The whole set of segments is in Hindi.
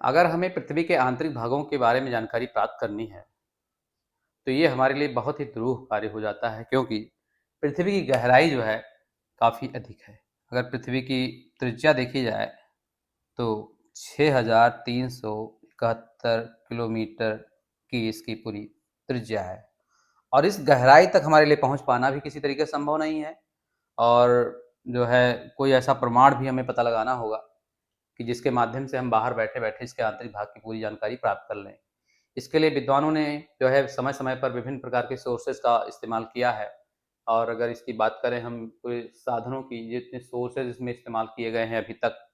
अगर हमें पृथ्वी के आंतरिक भागों के बारे में जानकारी प्राप्त करनी है, तो ये हमारे लिए बहुत ही दुरूह कार्य हो जाता है क्योंकि पृथ्वी की गहराई जो है काफ़ी अधिक है। अगर पृथ्वी की त्रिज्या देखी जाए तो 6371 किलोमीटर की इसकी पूरी त्रिज्या है और इस गहराई तक हमारे लिए पहुंच पाना भी किसी तरीके से संभव नहीं है। और जो है कोई ऐसा प्रमाण भी हमें पता लगाना होगा कि जिसके माध्यम से हम बाहर बैठे-बैठे इसके आंतरिक भाग की पूरी जानकारी प्राप्त कर लें। इसके लिए विद्वानों ने जो है समय-समय पर विभिन्न प्रकार के सोर्सेज़ का इस्तेमाल किया है और अगर इसकी बात करें हम कोई साधनों की, जितने सोर्सेज़ इसमें इस्तेमाल किए गए हैं अभी तक,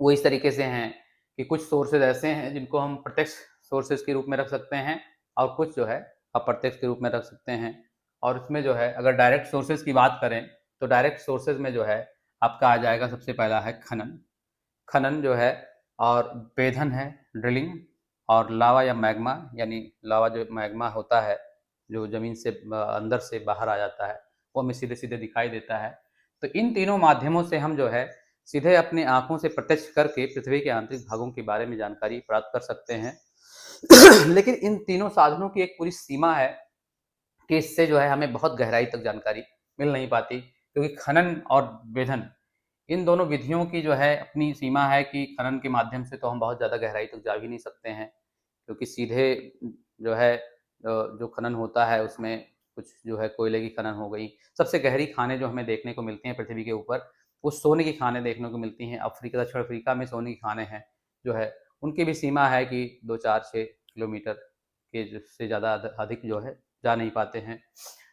वो इस तरीके से हैं कि कुछ सोर्सेज़ ऐसे हैं जिनको हम प्रत्यक्ष सोर्सेज़ के रूप में रख सकते हैं और कुछ जो है अप्रत्यक्ष के रूप में रख सकते हैं। और इसमें जो है अगर डायरेक्ट सोर्सेज़ की बात करें तो डायरेक्ट सोर्सेज़ में जो है आपका आ जाएगा सबसे पहला है खनन। खनन जो है और वेधन है, ड्रिलिंग, और लावा या मैग्मा, यानी लावा जो मैग्मा होता है जो ज़मीन से अंदर से बाहर आ जाता है, वो हमें सीधे-सीधे दिखाई देता है। तो इन तीनों माध्यमों से हम जो है सीधे अपनी आँखों से प्रत्यक्ष करके पृथ्वी के आंतरिक भागों के बारे में जानकारी प्राप्त कर सकते हैं। लेकिन इन तीनों साधनों की एक पूरी सीमा है कि इससे जो है हमें बहुत गहराई तक जानकारी मिल नहीं पाती, क्योंकि खनन और वेधन, इन दोनों विधियों की जो है अपनी सीमा है कि खनन के माध्यम से तो हम बहुत ज़्यादा गहराई तक जा भी नहीं सकते हैं, क्योंकि सीधे जो है जो खनन होता है उसमें कुछ जो है कोयले की खनन हो गई। सबसे गहरी खानें जो हमें देखने को मिलती हैं पृथ्वी के ऊपर, वो सोने की खानें देखने को मिलती हैं। अफ्रीका, दक्षिण अफ्रीका में सोने की खानें हैं जो है, उनकी भी सीमा है कि 2, 4, 6 किलोमीटर के से ज़्यादा अधिक जो है जा नहीं पाते हैं।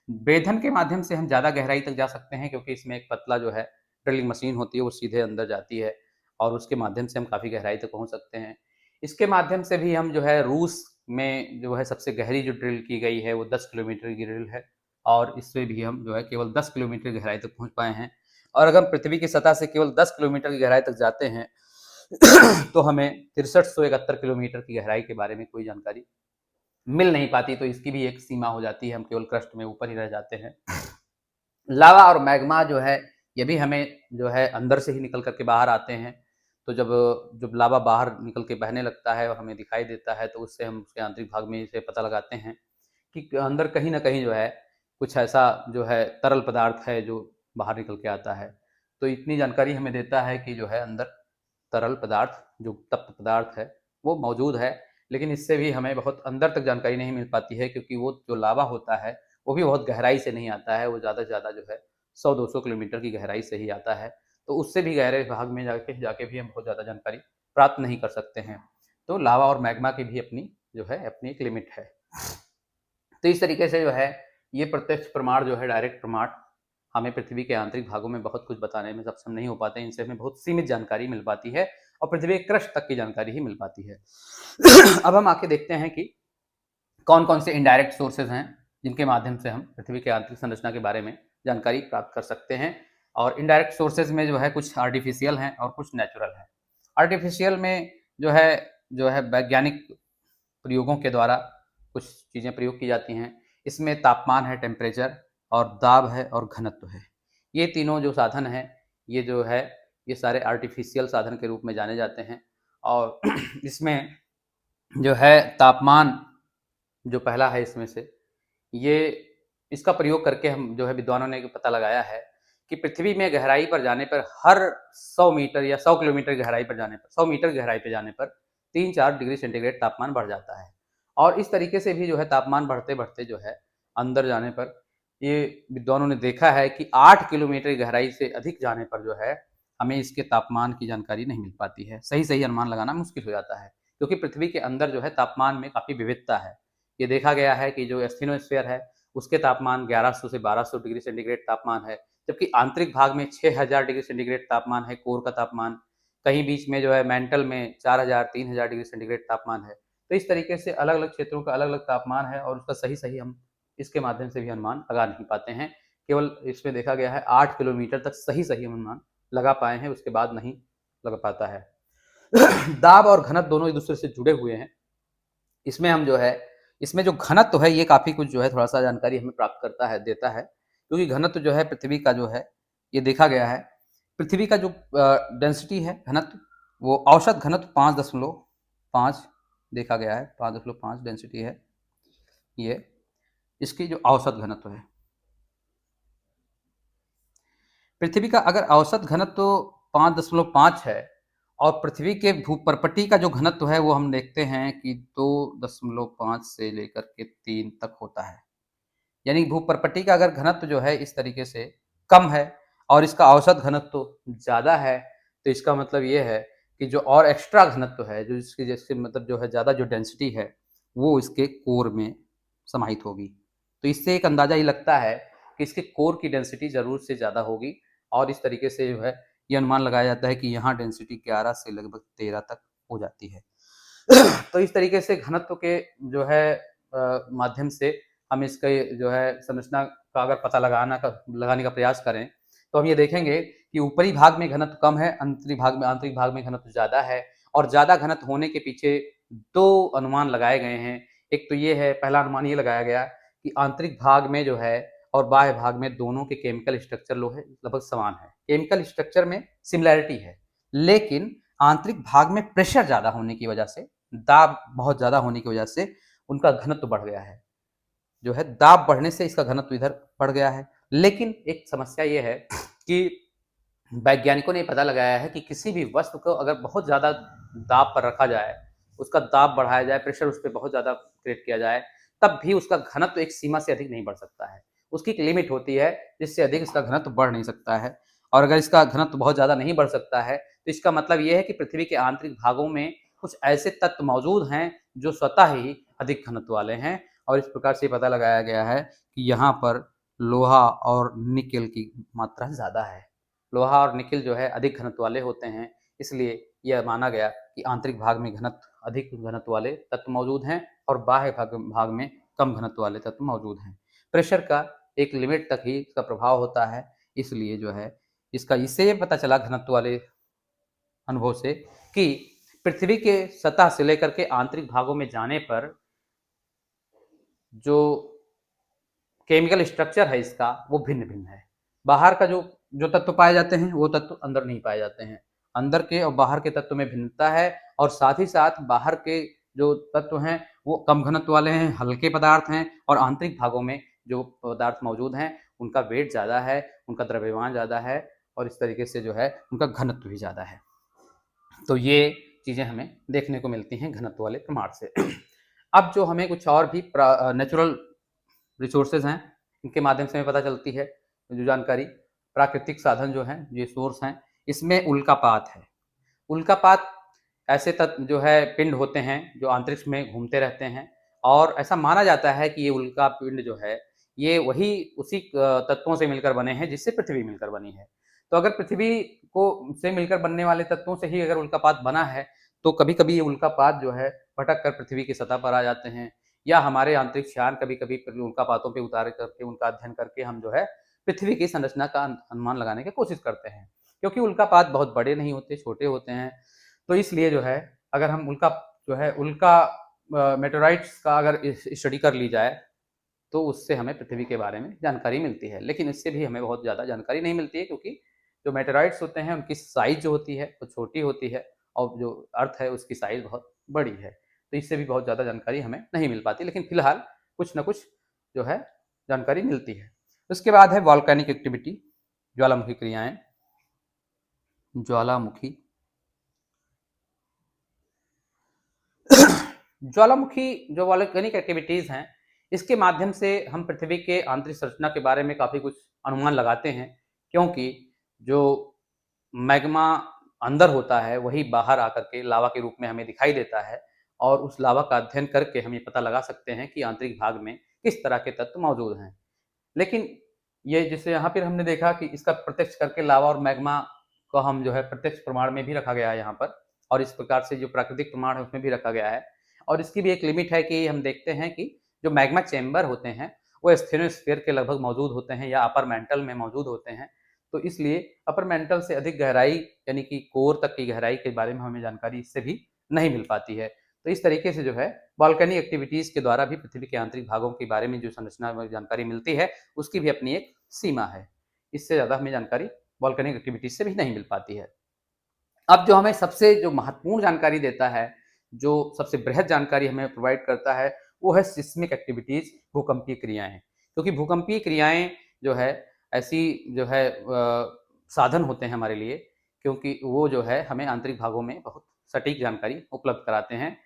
वेधन के माध्यम से हम ज़्यादा गहराई तक जा सकते हैं क्योंकि इसमें एक पतला जो है ड्रिलिंग मशीन होती है, वो सीधे अंदर जाती है और उसके माध्यम से हम काफ़ी गहराई तक पहुँच सकते हैं। इसके माध्यम से भी हम जो है रूस में जो है सबसे गहरी जो ड्रिल की गई है वो 10 किलोमीटर की ड्रिल है और इससे भी हम जो है केवल 10 किलोमीटर की गहराई तक पहुँच पाए हैं। और अगर हम पृथ्वी की सतह से केवल 10 किलोमीटर की गहराई तक जाते हैं तो हमें 6371 किलोमीटर की गहराई के बारे में कोई जानकारी मिल नहीं पाती, तो इसकी भी एक सीमा हो जाती है, हम केवल क्रस्ट में ऊपर ही रह जाते हैं। लावा और मैग्मा जो है ये भी हमें जो है अंदर से ही निकल करके बाहर आते हैं। तो जब जब लावा बाहर निकल के बहने लगता है और हमें दिखाई देता है तो उससे हम उसके आंतरिक भाग में से पता लगाते हैं कि अंदर कहीं न कहीं जो है कुछ ऐसा जो है तरल पदार्थ है जो बाहर निकल के आता है। तो इतनी जानकारी हमें देता है कि जो है अंदर तरल पदार्थ, जो तप्त पदार्थ है, वो मौजूद है। लेकिन इससे भी हमें बहुत अंदर तक जानकारी नहीं मिल पाती है क्योंकि वो जो लावा होता है वो भी बहुत गहराई से नहीं आता है, वो ज़्यादा से ज़्यादा जो है 100-200 किलोमीटर की गहराई से ही आता है। तो उससे भी गहरे भाग में जाके जाके भी हम बहुत ज़्यादा जानकारी प्राप्त नहीं कर सकते हैं। तो लावा और मैग्मा की भी अपनी जो है अपनी एक लिमिट है। तो इस तरीके से जो है ये प्रत्यक्ष प्रमाण जो है, डायरेक्ट प्रमाण, हमें पृथ्वी के आंतरिक भागों में बहुत कुछ बताने में सक्षम नहीं हो पाते हैं। इनसे हमें बहुत सीमित जानकारी मिल पाती है और पृथ्वी के क्रस्ट तक की जानकारी ही मिल पाती है। अब हम आके देखते हैं कि कौन-कौन से इनडायरेक्ट सोर्सेज़ हैं जिनके माध्यम से हम पृथ्वी के आंतरिक संरचना के बारे में जानकारी प्राप्त कर सकते हैं। और इनडायरेक्ट सोर्सेज़ में जो है कुछ आर्टिफिशियल हैं और कुछ नेचुरल हैं। आर्टिफिशियल में जो है वैज्ञानिक प्रयोगों के द्वारा कुछ चीज़ें प्रयोग की जाती हैं। इसमें तापमान है, टेम्परेचर, और दाब है और घनत्व है। ये तीनों जो साधन हैं, ये जो है ये सारे आर्टिफिशियल साधन के रूप में जाने जाते हैं। और इसमें जो है तापमान जो पहला है इसमें से, ये इसका प्रयोग करके हम जो है विद्वानों ने पता लगाया है कि पृथ्वी में गहराई पर जाने पर हर 100 मीटर या 100 किलोमीटर गहराई पर जाने पर, 100 मीटर गहराई पे जाने पर 3-4 डिग्री सेंटीग्रेड तापमान बढ़ जाता है। और इस तरीके से भी जो है तापमान बढ़ते-बढ़ते जो है अंदर जाने पर ये विद्वानों ने देखा है कि 8 किलोमीटर गहराई से अधिक जाने पर जो है हमें इसके तापमान की जानकारी नहीं मिल पाती है। सही-सही अनुमान लगाना मुश्किल हो जाता है, क्योंकि पृथ्वी के अंदर जो है तापमान में काफ़ी विविधता है। ये देखा गया है कि जो एस्थेनोस्फीयर है उसके तापमान 1100 से 1200 डिग्री सेंटीग्रेड तापमान है, जबकि आंतरिक भाग में 6000 डिग्री सेंटीग्रेड तापमान है, कोर का तापमान। कहीं बीच में जो है मेंटल में 4000-3000 डिग्री सेंटीग्रेड तापमान है। तो इस तरीके से अलग-अलग क्षेत्रों का अलग-अलग तापमान है और उसका सही-सही हम इसके माध्यम से भी अनुमान लगा नहीं पाते हैं। केवल इसमें देखा गया है 8 किलोमीटर तक सही-सही हम अनुमान लगा पाए हैं, उसके बाद नहीं लग पाता है। दाब और घनत्व दोनों एक-दूसरे से जुड़े हुए हैं। इसमें हम जो है इसमें जो घनत्व है ये काफ़ी कुछ जो है थोड़ा-सा जानकारी हमें प्राप्त करता है, देता है। क्योंकि घनत्व जो है पृथ्वी का जो है ये देखा गया है, पृथ्वी का जो डेंसिटी है घनत्व, वो औसत घनत्व 5.5 देखा गया है, 5.5 डेंसिटी है ये, इसकी जो औसत घनत्व है। पृथ्वी का अगर औसत घनत्व 5.5 है और पृथ्वी के भूपर्पटी का जो घनत्व है वो हम देखते हैं कि 2.5 से लेकर के 3 तक होता है। यानी भूपर्पटी का अगर घनत्व जो है इस तरीके से कम है और इसका औसत घनत्व ज़्यादा है, तो इसका मतलब ये है कि जो और एक्स्ट्रा घनत्व है, जो इसकी जैसे मतलब जो है ज़्यादा जो डेंसिटी है, वो इसके कोर में समाहित होगी। तो इससे एक अंदाज़ा ये लगता है कि इसके कोर की डेंसिटी ज़रूर से ज़्यादा होगी और इस तरीके से जो है ये अनुमान लगाया जाता है कि यहाँ डेंसिटी 11 से लगभग 13 तक हो जाती है। तो इस तरीके से घनत्व के जो है माध्यम से हम इसके जो है संरचना का अगर पता लगाने का प्रयास करें, तो हम ये देखेंगे कि ऊपरी भाग में घनत्व कम है, आंतरिक भाग में घनत्व ज़्यादा है और ज़्यादा घनत्व होने के पीछे 2 अनुमान लगाए गए हैं। एक तो ये है, पहला अनुमान ये लगाया गया कि आंतरिक भाग में जो है और बाह्य भाग में दोनों के केमिकल स्ट्रक्चर लगभग समान है। केमिकल स्ट्रक्चर में सिमिलैरिटी है, लेकिन आंतरिक भाग में प्रेशर ज़्यादा होने की वजह से, दाब बहुत ज़्यादा होने की वजह से उनका घनत्व बढ़ गया है। जो है दाब बढ़ने से इसका घनत्व इधर बढ़ गया है। लेकिन एक समस्या ये है कि वैज्ञानिकों ने पता लगाया है कि किसी भी वस्तु को अगर बहुत ज़्यादा दाब पर रखा जाए, उसका दाब बढ़ाया जाए, प्रेशर उस पर बहुत ज़्यादा क्रिएट किया जाए, तब भी उसका घनत्व एक सीमा से अधिक नहीं बढ़ सकता है। उसकी एक लिमिट होती है जिससे अधिक इसका घनत्व बढ़ नहीं सकता है। और अगर इसका घनत्व बहुत ज़्यादा नहीं बढ़ सकता है, तो इसका मतलब ये है कि पृथ्वी के आंतरिक भागों में कुछ ऐसे तत्व मौजूद हैं जो स्वतः ही अधिक घनत्व वाले हैं। और इस प्रकार से पता लगाया गया है कि यहाँ पर लोहा और निकेल की मात्रा ज़्यादा है। लोहा और निकेल जो है अधिक घनत्व वाले होते हैं, इसलिए यह माना गया कि आंतरिक भाग में अधिक घनत्व वाले तत्व मौजूद हैं और बाह्य भाग में कम घनत्व वाले तत्व मौजूद हैं। प्रेशर का एक लिमिट तक ही इसका प्रभाव होता है, इसलिए जो है इससे ये पता चला घनत्व वाले अनुभव से कि पृथ्वी के सतह से लेकर के आंतरिक भागों में जाने पर जो केमिकल स्ट्रक्चर है इसका वो भिन्न-भिन्न है। बाहर का जो तत्व पाए जाते हैं वो तत्व अंदर नहीं पाए जाते हैं। अंदर के और बाहर के तत्व में भिन्नता है और साथ ही साथ बाहर के जो तत्व हैं वो कम घनत्व वाले हैं, हल्के पदार्थ हैं और आंतरिक भागों में जो पदार्थ मौजूद हैं उनका वेट ज़्यादा है, उनका द्रव्यमान ज़्यादा है और इस तरीके से जो है उनका घनत्व भी ज़्यादा है। तो ये चीज़ें हमें देखने को मिलती हैं घनत्व वाले प्रमाण से। अब जो हमें कुछ और भी नेचुरल रिसोर्सेज हैं, इनके माध्यम से हमें पता चलती है जो जानकारी, प्राकृतिक साधन जो हैं, ये सोर्स हैं, इसमें उल्कापात है। उल्कापात ऐसे तत्व जो है पिंड होते हैं जो अंतरिक्ष में घूमते रहते हैं और ऐसा माना जाता है कि ये उल्का पिंड जो है ये उसी तत्वों से मिलकर बने हैं जिससे पृथ्वी मिलकर बनी है। तो अगर पृथ्वी को से मिलकर बनने वाले तत्वों से ही अगर उल्कापात बना है, तो कभी-कभी ये उल्कापात जो है भटक कर पृथ्वी की सतह पर आ जाते हैं या हमारे अंतरिक्ष यान कभी-कभी उल्कापातों पे उतार करके उनका अध्ययन करके हम जो है पृथ्वी की संरचना का अनुमान लगाने की कोशिश करते हैं। क्योंकि उल्कापात बहुत बड़े नहीं होते, छोटे होते हैं। तो इसलिए जो है अगर हम उल्का मेटेराइट्स का अगर स्टडी कर ली जाए, तो उससे हमें पृथ्वी के बारे में जानकारी मिलती है। लेकिन इससे भी हमें बहुत ज़्यादा जानकारी नहीं मिलती है क्योंकि जो मेटेराइट्स होते हैं उनकी साइज़ जो होती है वो छोटी होती है और जो अर्थ है उसकी साइज़ बहुत बड़ी है। तो इससे भी बहुत ज़्यादा जानकारी हमें नहीं मिल पाती, लेकिन फिलहाल कुछ न कुछ जो है जानकारी मिलती है। उसके बाद है वॉल्केनिक एक्टिविटी, ज्वालामुखी क्रियाएँ। ज्वालामुखी ज्वालामुखी जो वॉल्केनिक एक्टिविटीज़ हैं, इसके माध्यम से हम पृथ्वी के आंतरिक संरचना के बारे में काफ़ी कुछ अनुमान लगाते हैं, क्योंकि जो मैग्मा अंदर होता है, वही बाहर आकर के लावा के रूप में हमें दिखाई देता है और उस लावा का अध्ययन करके हम ये पता लगा सकते हैं कि आंतरिक भाग में किस तरह के तत्व मौजूद हैं। लेकिन ये जैसे यहाँ पर हमने देखा कि इसका प्रत्यक्ष करके लावा और मैग्मा को हम जो है प्रत्यक्ष प्रमाण में भी रखा गया है यहाँ पर और इस प्रकार से जो प्राकृतिक प्रमाण है उसमें भी रखा गया है। और इसकी भी एक लिमिट है कि हम देखते हैं कि जो मैग्मा चैम्बर होते हैं वो स्टेनोस्फीयर के लगभग मौजूद होते हैं या अपर मेंटल में मौजूद होते हैं। तो इसलिए अपर मेंटल से अधिक गहराई यानी कि कोर तक की गहराई के बारे में हमें जानकारी इससे भी नहीं मिल पाती है। तो इस तरीके से जो है वॉल्केनिक एक्टिविटीज़ के द्वारा भी पृथ्वी के आंतरिक भागों के बारे में जो संरचना में जानकारी मिलती है उसकी भी अपनी एक सीमा है। इससे ज़्यादा हमें जानकारी वॉल्केनिक एक्टिविटीज़ से भी नहीं मिल पाती है। अब जो हमें सबसे जो महत्वपूर्ण जानकारी देता है, जो सबसे बृहद जानकारी हमें प्रोवाइड करता है, वो है सिस्मिक एक्टिविटीज़, भूकंपीय क्रियाएँ। क्योंकि भूकंपीय क्रियाएँ जो है ऐसी जो है साधन होते हैं हमारे लिए, क्योंकि वो जो है हमें आंतरिक भागों में बहुत सटीक जानकारी उपलब्ध कराते हैं।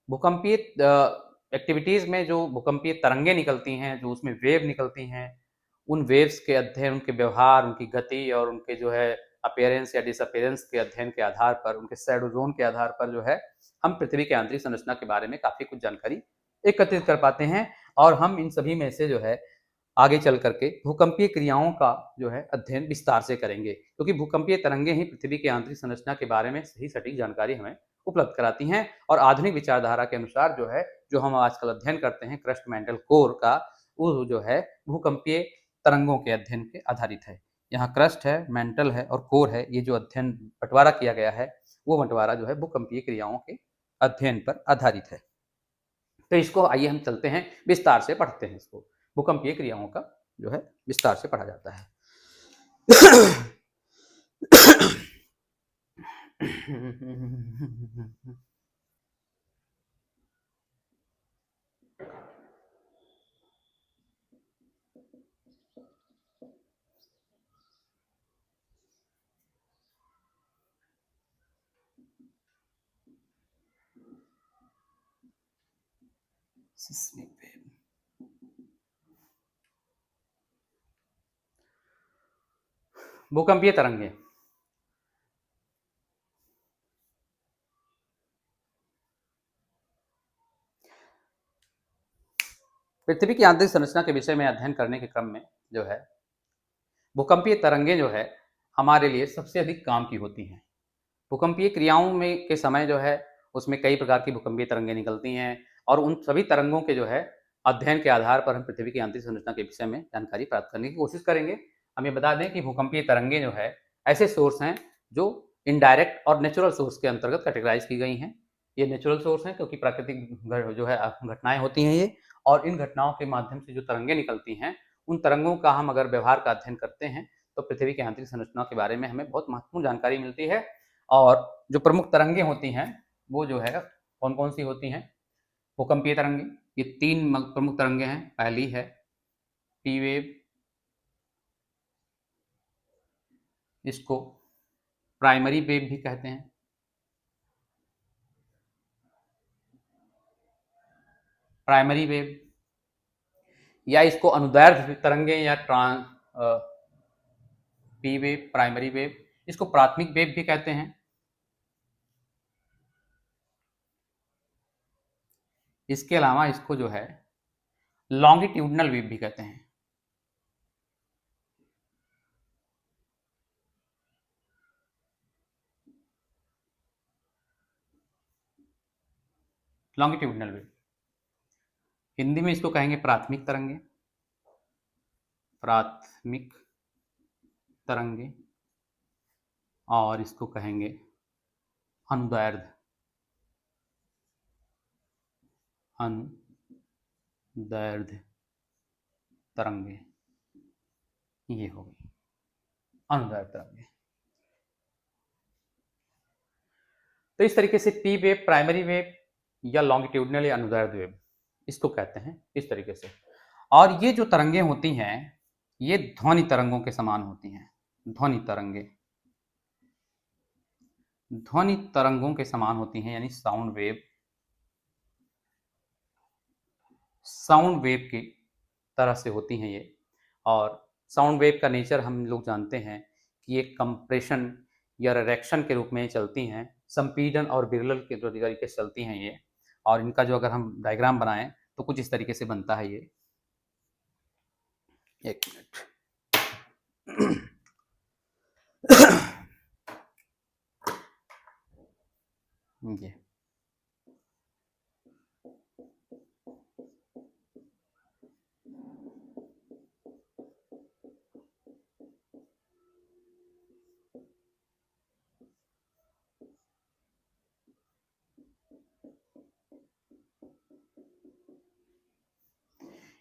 भूकंपीय एक्टिविटीज़ में जो भूकंपीय तरंगें निकलती हैं, जो उसमें वेव निकलती हैं, उन वेव्स के अध्ययन, उनके व्यवहार, उनकी गति और उनके जो है अपीयरेंस या डिसअपीयरेंस के अध्ययन के आधार पर, उनके शैडो ज़ोन के आधार पर जो है, हम पृथ्वी की आंतरिक संरचना के बारे में काफ़ी कुछ जानकारी एकत्रित कर पाते हैं और हम इन सभी में से जो है आगे चल करके भूकंपीय क्रियाओं का जो है अध्ययन विस्तार से करेंगे, क्योंकि भूकंपीय तरंगें ही पृथ्वी की आंतरिक संरचना के बारे में सही सटीक जानकारी हमें उपलब्ध कराती हैं और आधुनिक विचारधारा के अनुसार जो है, जो हम आजकल अध्ययन करते हैं क्रस्ट मैंटल कोर का, वो जो है भूकंपीय तरंगों के अध्ययन पे आधारित है। यहाँ क्रस्ट है, मेंटल है और कोर है, ये जो अध्ययन बंटवारा किया गया है, वो बंटवारा जो है भूकंपीय क्रियाओं के अध्ययन पर आधारित है। तो इसको आइए हम चलते हैं, विस्तार से पढ़ते हैं इसको। भूकंपीय क्रियाओं का जो है विस्तार से पढ़ा जाता है। सिस्मिक वेव, भूकंपीय तरंगे। पृथ्वी की आंतरिक संरचना के विषय में अध्ययन करने के क्रम में जो है भूकंपीय तरंगे जो है हमारे लिए सबसे अधिक काम की होती हैं। भूकंपीय क्रियाओं में के समय जो है उसमें कई प्रकार की भूकंपीय तरंगें निकलती हैं और उन सभी तरंगों के जो है अध्ययन के आधार पर हम पृथ्वी की आंतरिक संरचना के विषय में जानकारी प्राप्त करने की कोशिश करेंगे। हम ये बता दें कि भूकंपीय तरंगें जो है ऐसे सोर्स हैं जो इनडायरेक्ट और नेचुरल सोर्स के अंतर्गत कैटेगराइज की गई हैं। ये नेचुरल सोर्स हैं क्योंकि प्राकृतिक जो है घटनाएं होती हैं ये, और इन घटनाओं के माध्यम से जो तरंगें निकलती हैं, उन तरंगों का हम अगर व्यवहार का अध्ययन करते हैं तो पृथ्वी की आंतरिक संरचना के बारे में हमें बहुत महत्वपूर्ण जानकारी मिलती है। और जो प्रमुख तरंगें होती हैं वो जो है कौन कौन सी होती हैं? भूकंपीय तरंगें, ये 3 प्रमुख तरंगें हैं। पहली है पी वेव, इसको प्राइमरी वेव भी कहते हैं। प्राइमरी वेव या इसको अनुदैर्ध्य तरंगें या पी वेव, प्राइमरी वेव, इसको प्राथमिक वेव भी कहते हैं। इसके अलावा इसको जो है लॉन्गिट्यूडनल वेव भी कहते हैं। लॉन्गिट्यूडनल वेव, हिंदी में इसको कहेंगे प्राथमिक तरंगे, प्राथमिक तरंगे, और इसको कहेंगे अनुदैर्ध्य, अनुदैर्ध्य तरंगे। ये हो गई अनुदैर्ध्य तरंगे। तो इस तरीके से पी वेव, प्राइमरी वेव या लॉन्गिट्यूडनल या अनुदैर्ध्य वेव इसको कहते हैं इस तरीके से। और ये जो तरंगें होती हैं ये ध्वनि तरंगों के समान होती हैं। ध्वनि तरंगे ध्वनि तरंगों के समान होती हैं, यानी साउंड वेव, साउंड वेव की तरह से होती हैं ये। और साउंड वेव का नेचर हम लोग जानते हैं कि ये कंप्रेशन या रिएक्शन के रूप में चलती हैं, संपीडन और विरलन के तरीके से चलती हैं ये। और इनका जो अगर हम डायग्राम बनाएं तो कुछ इस तरीके से बनता है ये। एक मिनट। ये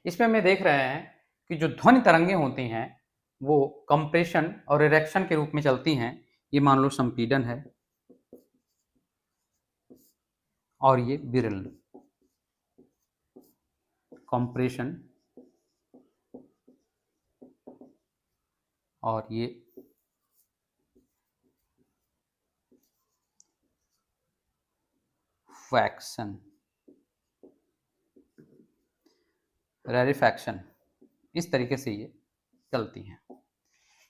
इसमें हम देख रहे हैं कि जो ध्वनि तरंगें होती हैं वो कंप्रेशन और रिएक्शन के रूप में चलती हैं। ये मान लो संपीडन है, और ये विरल, कंप्रेशन और ये फैक्शन, रेरिफैक्शन। इस तरीके से ये चलती हैं।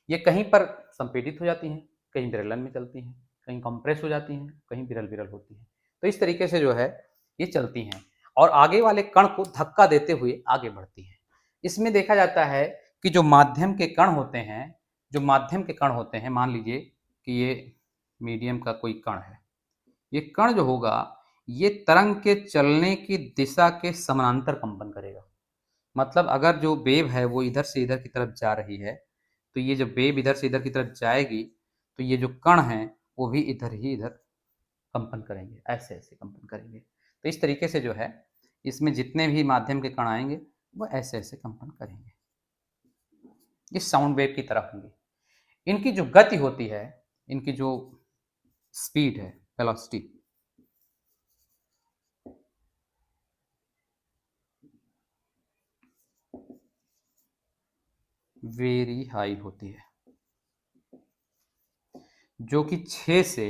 ये कहीं पर संपीड़ित हो जाती हैं, कहीं विरलन में चलती हैं, कहीं कंप्रेस हो जाती हैं, कहीं विरल विरल होती हैं। तो इस तरीके से जो है ये चलती हैं और आगे वाले कण को धक्का देते हुए आगे बढ़ती हैं। इसमें देखा जाता है कि जो माध्यम के कण होते हैं, जो माध्यम के कण होते हैं, मान लीजिए कि ये मीडियम का कोई कण है, ये कण जो होगा ये तरंग के चलने की दिशा के समानांतर कंपन करेगा। मतलब अगर जो वेव है वो इधर से इधर की तरफ जा रही है, तो ये जो वेव इधर से इधर की तरफ जाएगी तो ये जो कण हैं वो भी इधर ही इधर कंपन करेंगे, ऐसे ऐसे कंपन करेंगे। तो इस तरीके से जो है इसमें जितने भी माध्यम के कण आएंगे वो ऐसे ऐसे कंपन करेंगे, इस साउंड वेव की तरह होंगे। इनकी जो गति होती है, इनकी जो स्पीड है, वेलोसिटी, वेरी हाई होती है, जो कि 6 से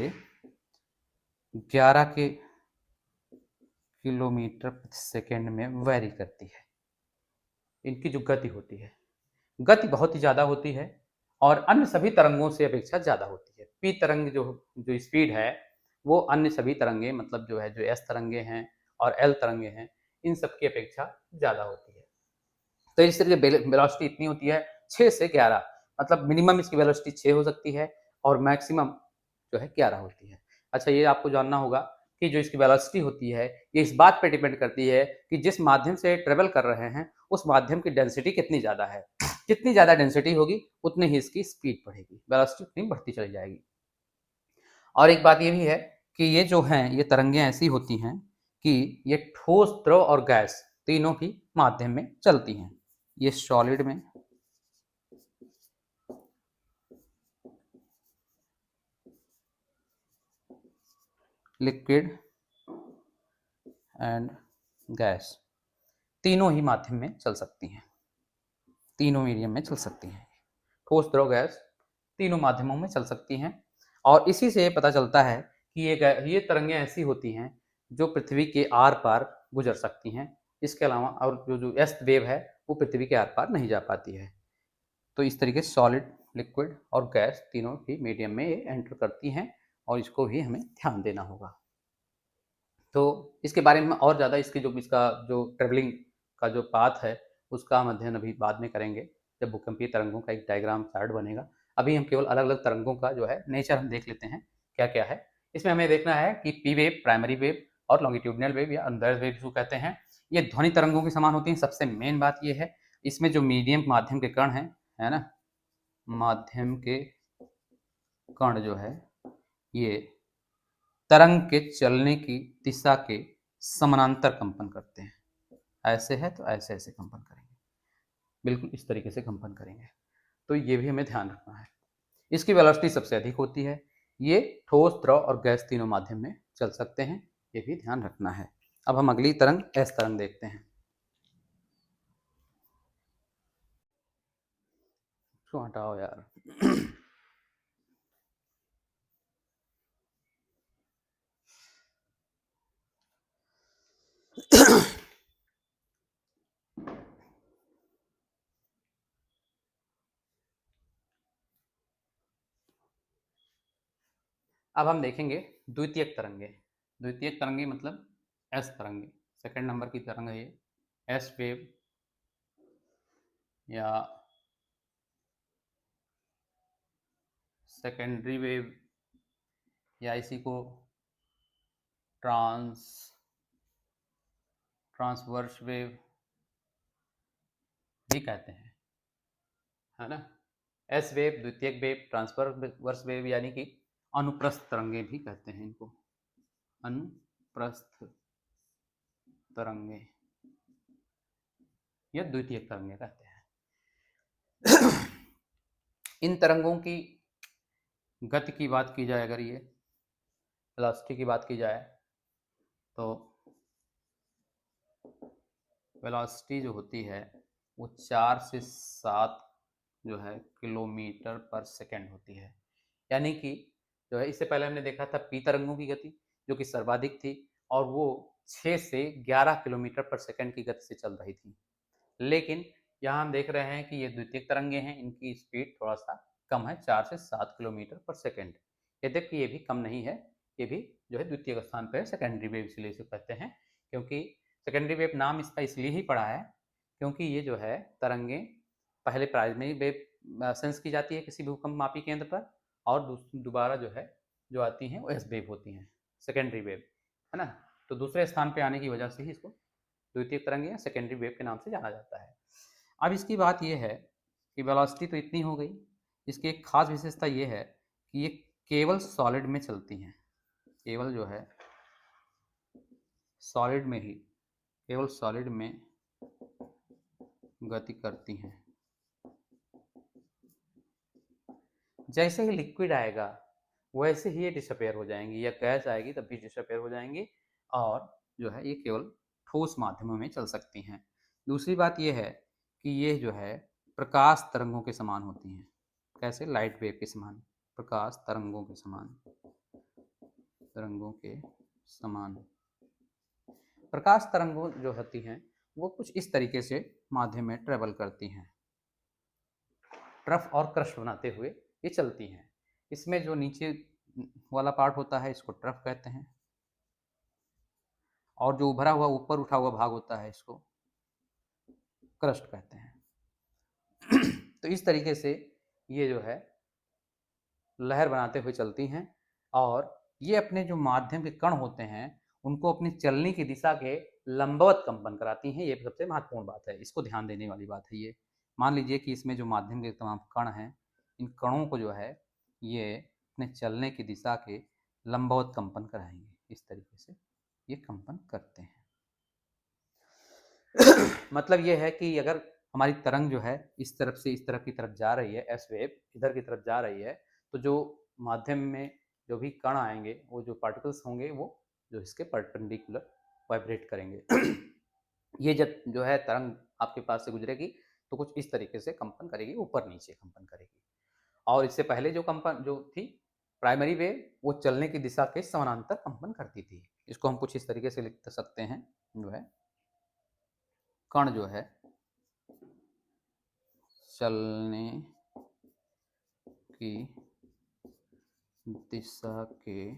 11 के किलोमीटर प्रति सेकेंड में वेरी करती है। इनकी जो गति होती है, गति बहुत ही ज़्यादा होती है और अन्य सभी तरंगों से अपेक्षा ज़्यादा होती है। पी तरंग जो जो स्पीड है वो अन्य सभी तरंगे, मतलब जो है जो एस तरंगे हैं और एल तरंगे हैं, इन सब की अपेक्षा ज़्यादा होती है। तो इस तरह वेलोसिटी इतनी होती है 6 से 11, मतलब मिनिमम इसकी वेलोसिटी 6 हो सकती है और मैक्सिमम जो है 11 होती है। अच्छा, ये आपको जानना होगा कि जो इसकी वेलोसिटी होती है ये इस बात पे डिपेंड करती है कि जिस माध्यम से ट्रेवल कर रहे हैं उस माध्यम की डेंसिटी कितनी ज़्यादा है। जितनी ज़्यादा डेंसिटी होगी उतनी ही इसकी स्पीड बढ़ेगी, वेलोसिटी उतनी बढ़ती चली जाएगी। और एक बात ये भी है कि ये जो हैं ये तरंगें ऐसी होती हैं कि ये ठोस, द्रव और गैस तीनों ही माध्यम में चलती हैं। ये सॉलिड में, लिक्विड एंड गैस, तीनों ही माध्यम में चल सकती हैं, तीनों मीडियम में चल सकती हैं। ठोस, द्रव, गैस तीनों माध्यमों में चल सकती हैं। और इसी से पता चलता है कि ये तरंगें ऐसी होती हैं जो पृथ्वी के आर पार गुजर सकती हैं। इसके अलावा और जो एस वेव है वो पृथ्वी के आर पार नहीं जा पाती है। तो इस तरीके से सॉलिड, लिक्विड और गैस तीनों ही मीडियम में ये एंटर करती हैं और इसको भी हमें ध्यान देना होगा। तो इसके बारे में और ज़्यादा इसका जो ट्रेवलिंग का जो पाथ है उसका हम अध्ययन अभी बाद में करेंगे, जब भूकंपीय तरंगों का एक डायग्राम चार्ट बनेगा। अभी हम केवल अलग अलग तरंगों का जो है नेचर हम देख लेते हैं क्या क्या है। इसमें हमें देखना है कि पी वेव, प्राइमरी वेव और लॉन्गिट्यूडनल वेव या अनदर वेव जो कहते हैं, ये ध्वनि तरंगों के समान होती हैं। सबसे मेन बात ये है, इसमें जो मीडियम माध्यम के कण हैं, है ना, माध्यम के कण जो है ये तरंग के चलने की दिशा के समानांतर कंपन करते हैं। ऐसे है तो ऐसे ऐसे कंपन करेंगे, बिल्कुल इस तरीके से कंपन करेंगे। तो ये भी हमें ध्यान रखना है। इसकी वेलोसिटी सबसे अधिक होती है। ये ठोस, द्रव और गैस तीनों माध्यम में चल सकते हैं, ये भी ध्यान रखना है। अब हम अगली तरंग एस तरंग देखते हैं। क्यों हटाओ यार। अब हम देखेंगे द्वितीयक तरंगे। द्वितीयक तरंगे मतलब एस तरंगे, सेकंड नंबर की तरंग है ये, एस वेव या सेकेंडरी वेव या इसी को ट्रांसवर्स वेव भी कहते हैं, है ना। एस वेव, द्वितीयक वेव, ट्रांसवर्स वेव यानी कि अनुप्रस्थ तरंगे भी कहते हैं इनको, अनुप्रस्थ तरंगे या द्वितीयक तरंगे कहते हैं। इन तरंगों की गति की बात की जाए, अगर ये वेलोसिटी की बात की जाए तो वेलोसिटी जो होती है वो 4 से 7 जो है किलोमीटर पर सेकंड होती है। यानी कि जो है इससे पहले हमने देखा था पी तरंगों की गति जो कि सर्वाधिक थी और वो 6 से 11 किलोमीटर पर सेकंड की गति से चल रही थी। लेकिन यहाँ हम देख रहे हैं कि ये द्वितीयक तरंगे हैं, इनकी स्पीड थोड़ा सा कम है, 4 से 7 किलोमीटर पर सेकंड। यद्यपि ये भी कम नहीं है, ये भी जो है द्वितीयक स्थान पर है, सेकेंडरी वेव इसलिए इसे कहते हैं। क्योंकि सेकेंडरी वेव नाम इसका इसलिए ही पड़ा है क्योंकि ये जो है तरंगे पहले प्राइमरी वेव सेंस की जाती है किसी भूकंप मापी केंद्र पर, और दोबारा जो है जो आती हैं वो एस वेव होती हैं, सेकेंडरी वेव, है ना। तो दूसरे स्थान पे आने की वजह से ही इसको द्वितीयक तरंगे या सेकेंडरी वेव के नाम से जाना जाता है। अब इसकी बात यह है कि वेलोसिटी तो इतनी हो गई, इसकी एक खास विशेषता ये है कि ये केवल सॉलिड में चलती हैं, केवल जो है सॉलिड में ही, केवल सॉलिड में गति करती हैं। जैसे ही लिक्विड आएगा वैसे ही ये डिसअपेयर हो जाएंगी, या गैस आएगी तब भी डिसअपेयर हो जाएंगी, और जो है ये केवल ठोस माध्यमों में चल सकती हैं। दूसरी बात ये है कि ये जो है प्रकाश तरंगों के समान होती हैं। कैसे? लाइट वेव के समान, प्रकाश तरंगों के समान, तरंगों के समान। प्रकाश तरंगों जो होती हैं वो कुछ इस तरीके से माध्यम में ट्रेवल करती हैं, ट्रफ और क्रस्ट बनाते हुए ये चलती हैं। इसमें जो नीचे वाला पार्ट होता है इसको ट्रफ कहते हैं, और जो उभरा हुआ ऊपर उठा हुआ भाग होता है इसको क्रस्ट कहते हैं। तो इस तरीके से ये जो है लहर बनाते हुए चलती हैं, और ये अपने जो माध्यम के कण होते हैं उनको अपनी चलने की दिशा के लंबवत कंपन कराती हैं। ये सबसे महत्वपूर्ण बात है, इसको ध्यान देने वाली बात है। ये मान लीजिए कि इसमें जो माध्यम के तमाम कण हैं, इन कणों को जो है ये अपने चलने की दिशा के लंबवत कंपन कराएंगे। इस तरीके से ये कंपन करते हैं। मतलब ये है कि अगर हमारी तरंग जो है इस तरफ से इस तरफ की तरफ जा रही है, एस वेव इधर की तरफ जा रही है, तो जो माध्यम में जो भी कण आएंगे, वो जो पार्टिकल्स होंगे वो जो इसके परपेंडिकुलर वाइब्रेट करेंगे। ये जब जो है तरंग आपके पास से गुजरेगी तो कुछ इस तरीके से कंपन करेगी, ऊपर नीचे कंपन करेगी। और इससे पहले जो कंपन जो थी प्राइमरी वेव, वो चलने की दिशा के समानांतर कंपन करती थी। इसको हम कुछ इस तरीके से लिख सकते हैं, जो है कण जो है चलने की दिशा के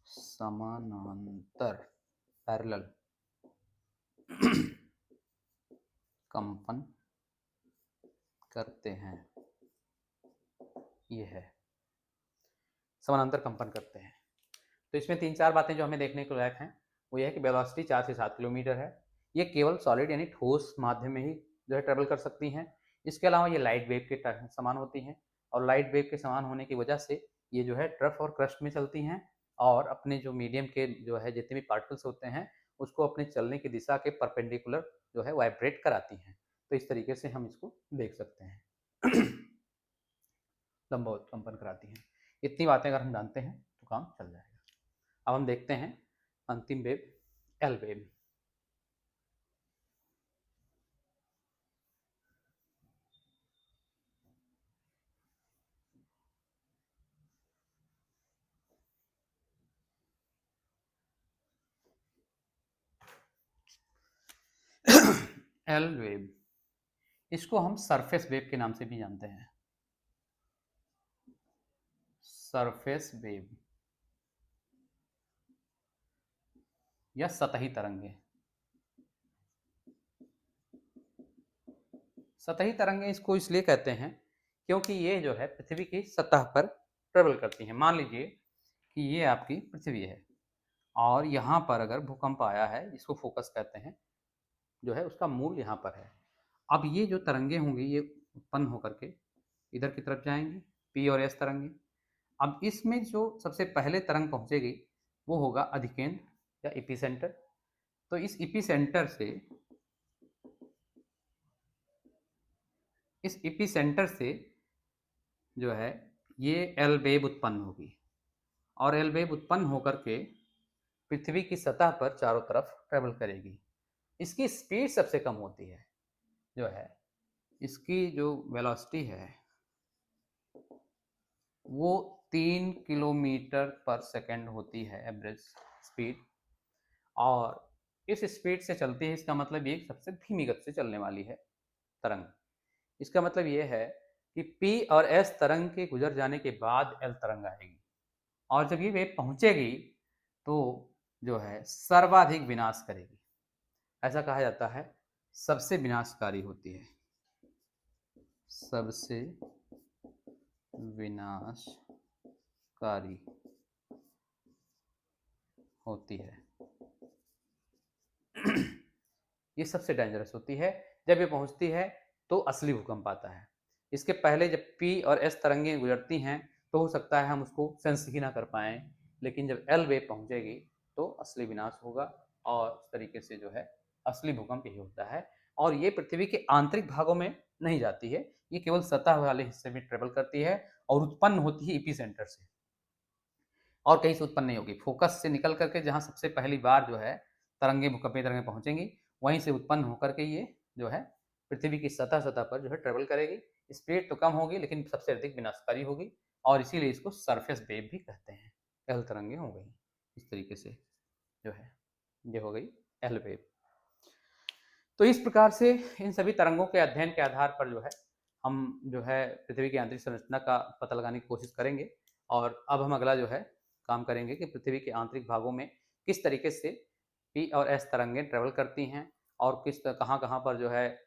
समानांतर पैरेलल कंपन करते हैं। ये है समानांतर कंपन करते हैं। तो इसमें 3-4 बातें जो हमें देखने को लायक हैं वो ये है कि वेलोसिटी 4 से 7 किलोमीटर है। ये केवल सॉलिड यानी ठोस माध्यम में ही जो है ट्रेवल कर सकती हैं। इसके अलावा ये लाइट वेव के समान होती हैं, और लाइट वेव के समान होने की वजह से ये जो है ट्रफ और क्रस्ट में चलती हैं, और अपने जो मीडियम के जो है जितने भी पार्टिकल्स होते हैं उसको अपने चलने की दिशा के परपेंडिकुलर जो है वाइब्रेट कराती हैं। तो इस तरीके से हम इसको देख सकते हैं। लंबवत कंपन कराती हैं। इतनी बातें अगर हम जानते हैं तो काम चल जाएगा। अब हम देखते हैं अंतिम wave, L wave. L wave, इसको हम सरफेस वेव के नाम से भी जानते हैं। सरफेस वेव या सतही तरंगे। सतही तरंगे इसको इसलिए कहते हैं क्योंकि ये जो है पृथ्वी की सतह पर ट्रेवल करती हैं। मान लीजिए कि ये आपकी पृथ्वी है, और यहाँ पर अगर भूकंप आया है, इसको फोकस कहते हैं, जो है उसका मूल यहाँ पर है। अब ये जो तरंगे होंगी ये उत्पन्न होकर के इधर की तरफ जाएंगी, पी और एस तरंगे। अब इसमें जो सबसे पहले तरंग पहुंचेगी वो होगा अधिकेंद्र या एपिसेंटर। तो इस एपिसेंटर से जो है ये एल वेव उत्पन्न होगी, और एल वेव उत्पन्न होकर के पृथ्वी की सतह पर चारों तरफ ट्रेवल करेगी। इसकी स्पीड सबसे कम होती है, जो है इसकी जो वेलोसिटी है वो 3 किलोमीटर पर सेकंड होती है एवरेज स्पीड। और इस स्पीड से चलती है, इसका मतलब ये सबसे धीमी गति से चलने वाली है तरंग। इसका मतलब ये है कि पी और एस तरंग के गुजर जाने के बाद एल तरंग आएगी, और जब ये वेव पहुंचेगी तो जो है सर्वाधिक विनाश करेगी। ऐसा कहा जाता है सबसे विनाशकारी होती है, सबसे विनाशकारी होती है। ये सबसे डेंजरस होती है। जब ये पहुंचती है तो असली भूकंप आता है। इसके पहले जब पी और एस तरंगें गुजरती हैं तो हो सकता है हम उसको सेंस ही ना कर पाएँ, लेकिन जब एल वेव पहुंचेगी तो असली विनाश होगा, और उस तरीके से जो है असली भूकंप यही होता है। और ये पृथ्वी के आंतरिक भागों में नहीं जाती है, ये केवल सतह वाले हिस्से में ट्रेवल करती है और उत्पन्न होती है एपिसेंटर से, और कहीं से उत्पन्न नहीं होगी। फोकस से निकल करके जहाँ सबसे पहली बार जो है तरंगे भूकंपीय तरंगें पहुंचेंगी, वहीं से उत्पन्न होकर के ये जो है पृथ्वी की सतह पर जो है ट्रेवल करेगी। स्पीड तो कम होगी लेकिन सबसे अधिक विनाशकारी होगी, और इसीलिए इसको सरफेस वेव भी कहते हैं। एल तरंगे हो गई इस तरीके से, जो है ये हो गई एल वेव। तो इस प्रकार से इन सभी तरंगों के अध्ययन के आधार पर जो है हम जो है पृथ्वी की आंतरिक संरचना का पता लगाने की कोशिश करेंगे। और अब हम अगला जो है काम करेंगे कि पृथ्वी के आंतरिक भागों में किस तरीके से पी और एस तरंगें ट्रेवल करती हैं, और किस कहाँ कहाँ पर जो है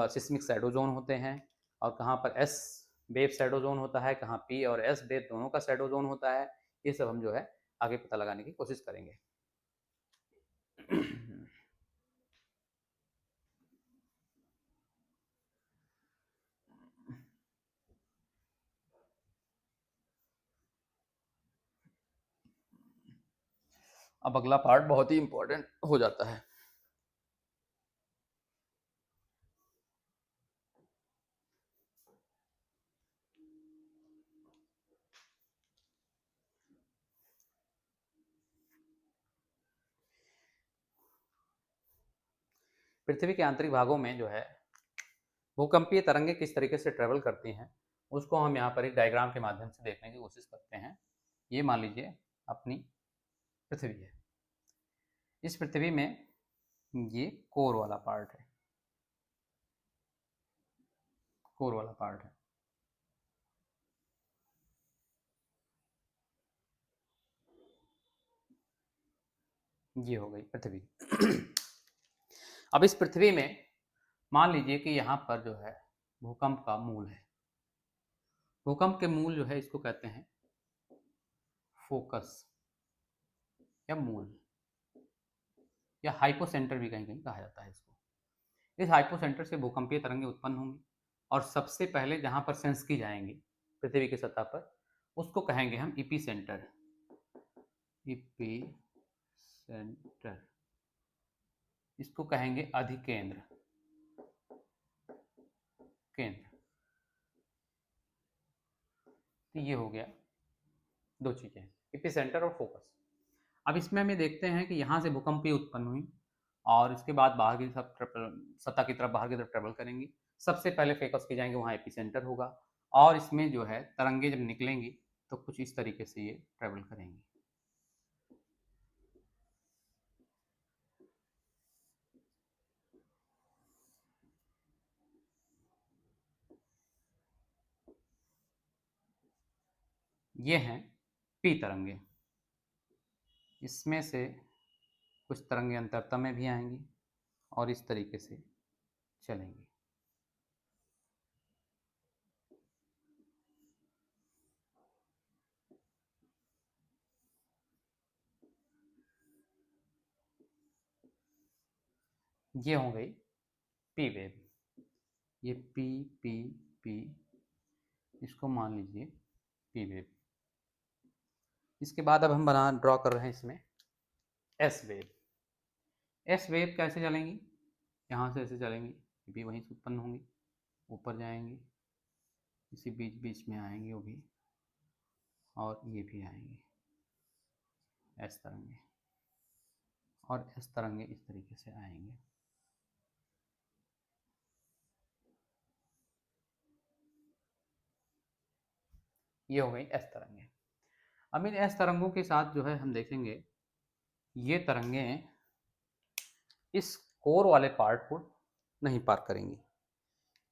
सिस्मिक शैडो जोन होते हैं, और कहाँ पर एस वेव शैडो जोन होता है, कहाँ पी और एस वेव दोनों का शैडो जोन होता है। ये सब हम जो है आगे पता लगाने की कोशिश करेंगे। अब अगला पार्ट बहुत ही इंपॉर्टेंट हो जाता है। पृथ्वी के आंतरिक भागों में जो है भूकंपीय तरंगें किस तरीके से ट्रेवल करती हैं, उसको हम यहाँ पर एक डायग्राम के माध्यम से देखने की कोशिश करते हैं। ये मान लीजिए अपनी पृथ्वी है। इस पृथ्वी में ये कोर वाला पार्ट है, कोर वाला पार्ट है। ये हो गई पृथ्वी। अब इस पृथ्वी में मान लीजिए कि यहाँ पर जो है भूकंप का मूल है। भूकंप के मूल जो है इसको कहते हैं फोकस या मूल, या हाइपोसेंटर भी कहीं कहीं कहा जाता है इसको। इस हाइपोसेंटर से भूकंपीय तरंगें उत्पन्न होंगी, और सबसे पहले जहां पर सेंस की जाएंगी पृथ्वी की सतह पर, उसको कहेंगे हम इपी सेंटर। इपी सेंटर, इसको कहेंगे अधिकेंद्र, केंद्र। तो ये हो गया दो चीजें, इपी सेंटर और फोकस। अब इसमें हमें देखते हैं कि यहाँ से भूकंप उत्पन्न हुई, और इसके बाद बाहर की सतह की तरफ, बाहर की तरफ ट्रेवल करेंगी। सबसे पहले फोकस की जाएंगे, वहाँ एपिसेंटर होगा, और इसमें जो है तरंगे जब निकलेंगी तो कुछ इस तरीके से ये ट्रेवल करेंगी। ये हैं पी तरंगे। इसमें से कुछ तरंगे अंतरतम में भी आएंगी और इस तरीके से चलेंगी। ये हो गई पी वेव। ये पी पी पी, इसको मान लीजिए पी वेव। इसके बाद अब हम ड्रॉ कर रहे हैं इसमें एस वेव। एस वेव कैसे चलेंगी, यहाँ से ऐसे चलेंगी, ये भी वहीं से उत्पन्न होंगी, ऊपर जाएंगी, इसी बीच बीच में आएंगी वो भी, और ये भी आएंगी एस तरंगे। और एस तरंगे इस तरीके से आएंगे। ये हो गई एस तरंगे। अब इन एस तरंगों के साथ जो है हम देखेंगे ये तरंगे इस कोर वाले पार्ट को नहीं पार करेंगी।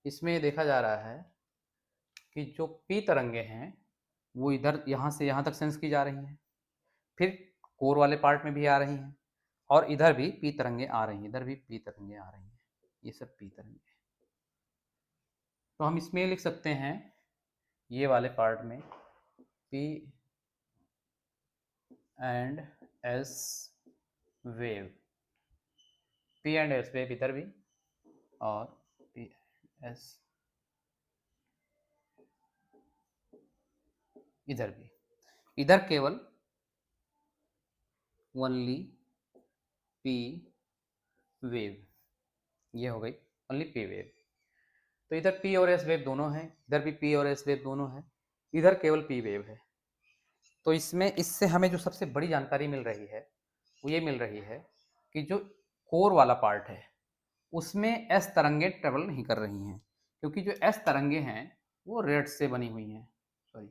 इसमें देखा जा रहा है कि जो पी तरंगे हैं वो इधर यहाँ से यहाँ तक सेंस की जा रही हैं, फिर कोर वाले पार्ट में भी आ रही हैं, और इधर भी पी तरंगे आ रही हैं, इधर भी पी तरंगे आ रही हैं। ये सब पी तरंगे। तो हम इसमें लिख सकते हैं ये वाले पार्ट में P and S wave, P and S wave इधर भी, और पी एस इधर भी। इधर केवल ओनली पी वेव, ये हो गई ओनली पी वेव। तो इधर पी और एस वेव दोनों हैं, इधर भी पी और एस वेव दोनों हैं, इधर केवल पी वेव है। तो इसमें इससे हमें जो सबसे बड़ी जानकारी मिल रही है वो ये मिल रही है कि जो कोर वाला पार्ट है उसमें एस तरंगे ट्रेवल नहीं कर रही हैं, क्योंकि जो एस तरंगे हैं वो रेड से बनी हुई हैं। सॉरी,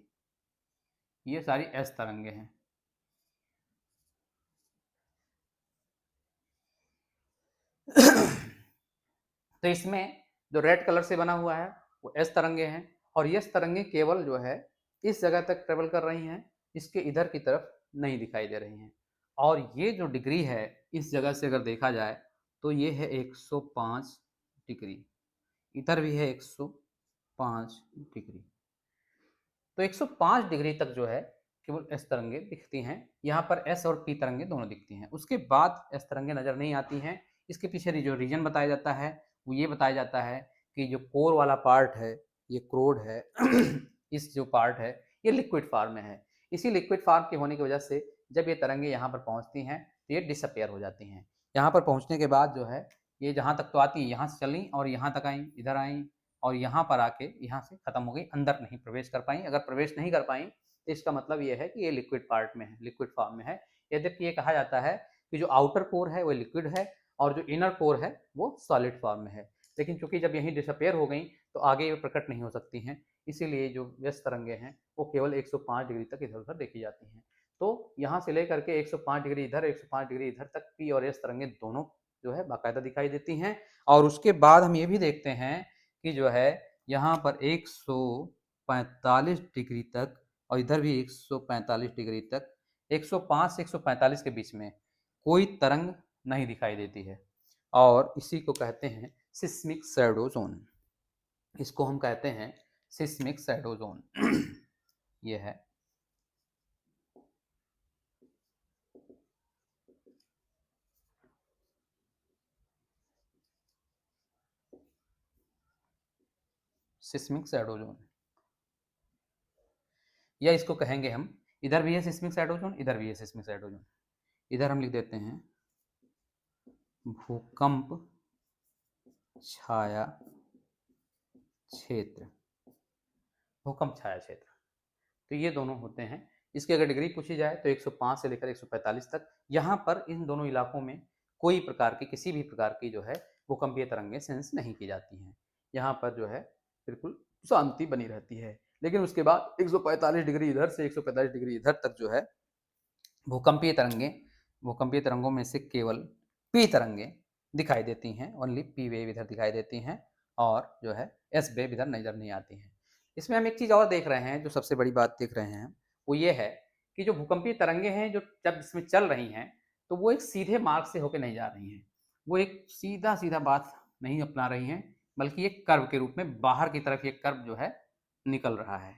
ये सारी एस तरंगे हैं। तो इसमें जो रेड कलर से बना हुआ है वो एस तरंगे हैं, और ये तरंगे केवल जो है इस जगह तक ट्रेवल कर रही हैं, इसके इधर की तरफ नहीं दिखाई दे रही हैं। और ये जो डिग्री है इस जगह से अगर देखा जाए तो ये है 105 डिग्री, इधर भी है 105 डिग्री। तो 105 डिग्री तक जो है केवल एस तरंगे दिखती हैं, यहाँ पर एस और पी तरंगे दोनों दिखती हैं। उसके बाद एस तरंगे नजर नहीं आती हैं। इसके पीछे जो रीजन बताया जाता है वो ये बताया जाता है कि जो कोर वाला पार्ट है, ये क्रोड है इस जो पार्ट है ये लिक्विड फॉर्म में है। इसी लिक्विड फॉर्म के होने की वजह से जब ये तरंगे यहाँ पर पहुँचती हैं तो ये डिसअपेयर हो जाती हैं। यहाँ पर पहुँचने के बाद जो है ये जहाँ तक तो आती है, यहाँ से चली और यहाँ तक आई, इधर आई, और यहाँ पर आके यहाँ से खत्म हो गई, अंदर नहीं प्रवेश कर पाई। अगर प्रवेश नहीं कर पाई तो इसका मतलब ये है कि ये लिक्विड पार्ट में है, लिक्विड फॉर्म में है। यद्यपि ये कहा जाता है कि जो आउटर कोर है वो लिक्विड है और जो इनर कोर है वो सॉलिड फॉर्म में है, लेकिन चूंकि जब यहीं डिसअपेयर हो गई तो आगे ये प्रकट नहीं हो सकती हैं। इसीलिए जो व्यस्त तरंगे हैं वो केवल 105 डिग्री तक इधर उधर देखी जाती हैं। तो यहाँ से लेकर के 105 डिग्री इधर, 105 डिग्री इधर तक पी और एस तरंगे दोनों जो है बाकायदा दिखाई देती हैं। और उसके बाद हम ये भी देखते हैं कि जो है यहाँ पर 145 डिग्री तक और इधर भी 145 डिग्री तक 105 से 145 के बीच में कोई तरंग नहीं दिखाई देती है, और इसी को कहते हैं सिस्मिक शैडो जोन। इसको हम कहते हैं सिस्मिक शैडो जोन। ये है सिस्मिक शैडो जोन, या इसको कहेंगे हम, इधर भी है सिस्मिक शैडो जोन, इधर भी है सिस्मिक शैडो जोन। इधर हम लिख देते हैं भूकंप छाया क्षेत्र, भूकंप छाया क्षेत्र। तो ये दोनों होते हैं। इसकी अगर डिग्री पूछी जाए तो 105 से लेकर 145 तक। यहाँ पर इन दोनों इलाकों में कोई प्रकार की, किसी भी प्रकार की जो है भूकंपीय तरंगें सेंस नहीं की जाती हैं। यहाँ पर जो है बिल्कुल शांति बनी रहती है। लेकिन उसके बाद 145 डिग्री इधर से 145 डिग्री इधर तक जो है भूकंपीय तरंगें, भूकंपीय तरंगों में से केवल पी तरंगें दिखाई देती हैं, ओनली पी वेव इधर दिखाई देती हैं, और जो है एस वेव इधर नजर नहीं आती हैं। इसमें हम एक चीज़ और देख रहे हैं, जो सबसे बड़ी बात देख रहे हैं वो ये है कि जो भूकंपीय तरंगें हैं जो जब इसमें चल रही हैं तो वो एक सीधे मार्ग से होकर नहीं जा रही हैं, वो एक सीधा सीधा बात नहीं अपना रही हैं, बल्कि एक कर्व के रूप में बाहर की तरफ एक कर्व जो है निकल रहा है।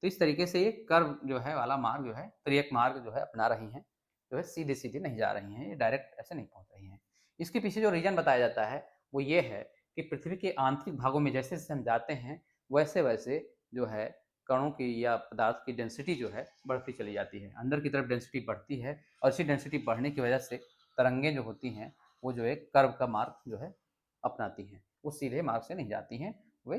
तो इस तरीके से ये कर्व जो है वाला मार्ग जो है, त्रियक मार्ग जो है अपना रही हैं, जो है सीधे सीधे नहीं जा रही हैं, ये डायरेक्ट ऐसे नहीं पहुंच रही हैं। इसके पीछे जो रीजन बताया जाता है वो ये है कि पृथ्वी के आंतरिक भागों में जैसे जैसे हम जाते हैं वैसे वैसे जो है कणों की या पदार्थ की डेंसिटी जो है बढ़ती चली जाती है, अंदर की तरफ डेंसिटी बढ़ती है, और इसी डेंसिटी बढ़ने की वजह से तरंगें जो होती हैं वो जो एक कर्व का मार्ग जो है अपनाती हैं, वो सीधे मार्ग से नहीं जाती हैं, वे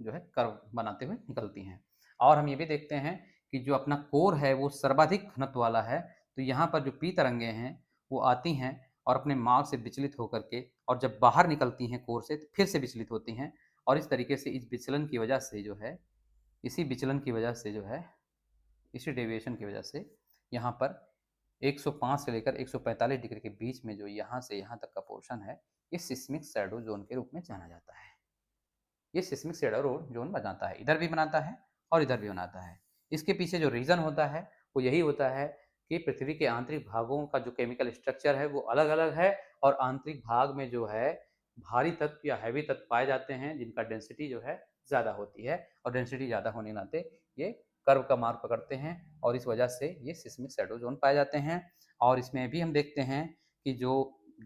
जो है कर्व बनाते हुए निकलती हैं। और हम ये भी देखते हैं कि जो अपना कोर है वो सर्वाधिक घनत्व वाला है, तो यहाँ पर जो पी तरंगे हैं वो आती हैं और अपने मार्ग से विचलित होकर के, और जब बाहर निकलती हैं कोर से तो फिर से विचलित होती हैं, और इस तरीके से इस विचलन की वजह से जो है, इसी विचलन की वजह से जो है, इसी डेविएशन की वजह से यहाँ पर 105 से लेकर 145 डिग्री के बीच में जो यहाँ से यहाँ तक का पोर्शन है, ये सिस्मिक शैडो जोन के रूप में जाना जाता है। ये सिस्मिक शैडो जोन बनाता है, इधर भी बनाता है और इधर भी बनाता है। इसके पीछे जो रीज़न होता है वो यही होता है कि पृथ्वी के आंतरिक भागों का जो केमिकल स्ट्रक्चर है वो अलग अलग है, और आंतरिक भाग में जो है भारी तत्व या हैवी तत्व पाए जाते हैं जिनका डेंसिटी जो है ज़्यादा होती है, और डेंसिटी ज़्यादा होने के नाते ये कर्व का मार्ग पकड़ते हैं, और इस वजह से ये सिस्मिक शैडो जोन पाए जाते हैं। और इसमें भी हम देखते हैं कि जो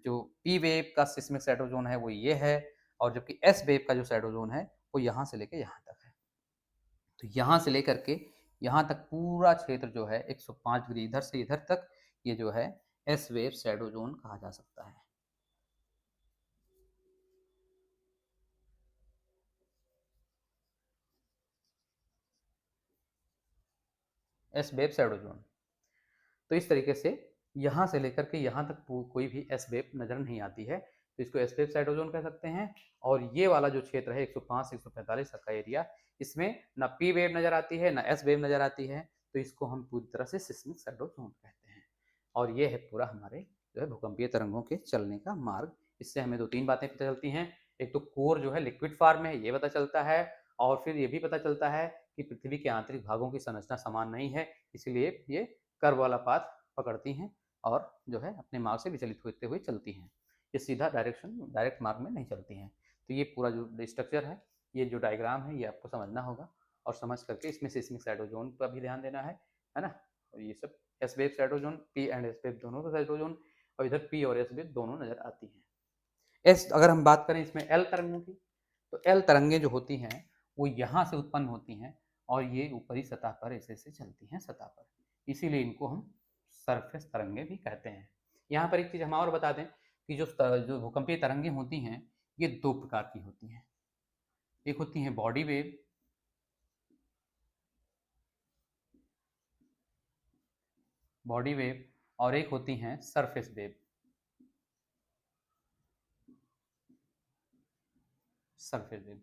जो पी वेव का सिस्मिक शैडो जोन है वो ये है, और जबकि एस वेव का जो शैडो जोन है वो यहाँ से लेकर यहाँ तक है। तो यहाँ से लेकर के यहाँ तक पूरा क्षेत्र जो है 105 डिग्री इधर से इधर तक, ये जो है एस वेव शैडो जोन कहा जा सकता है। S wave shadow zone. तो इस तरीके से यहाँ से लेकर के यहाँ तक कोई भी एस वेव नजर नहीं आती है, तो इसको एस वेव शैडो जोन कह सकते हैं। और ये वाला जो क्षेत्र है 105 से 145 तक का एरिया, इसमें ना पी वेव नजर आती है ना एस वेव नजर आती है, तो इसको हम पूरी तरह से सिस्मिक शैडो जोन कहते हैं। और ये है पूरा हमारे जो है भूकंपीय तरंगों के चलने का मार्ग। इससे हमें दो तीन बातें पता चलती हैं। एक तो कोर जो है लिक्विड फॉर्म में है ये पता चलता है, और फिर ये भी पता चलता है कि पृथ्वी के आंतरिक भागों की संरचना समान नहीं है, इसलिए ये कर्व वाला पाथ पकड़ती हैं और जो है अपने मार्ग से विचलित होते हुए चलती हैं। ये सीधा डायरेक्ट मार्ग में नहीं चलती हैं। तो ये पूरा जो स्ट्रक्चर है, ये जो डायग्राम है, ये आपको समझना होगा, और समझ करके इसमें सिस्मिक शैडो जोन पर भी ध्यान देना है ना। और ये सब S wave shadow zone, P and S wave दोनों का शैडो जोन, और इधर पी और एस वेव दोनों नजर आती हैं। एस अगर हम बात करें इसमें एल तरंगों की, तो एल तरंगें जो होती हैं वो यहाँ से उत्पन्न होती हैं, और ये ऊपरी सतह पर ऐसे ऐसे चलती हैं सतह पर, इसीलिए इनको हम सरफेस तरंगे भी कहते हैं। यहाँ पर एक चीज़ हम और बता दें कि जो भूकंपीय तरंगें होती हैं ये दो प्रकार की होती हैं। एक होती हैं बॉडी वेव, और एक होती हैं सरफेस वेव, सरफेस वेव।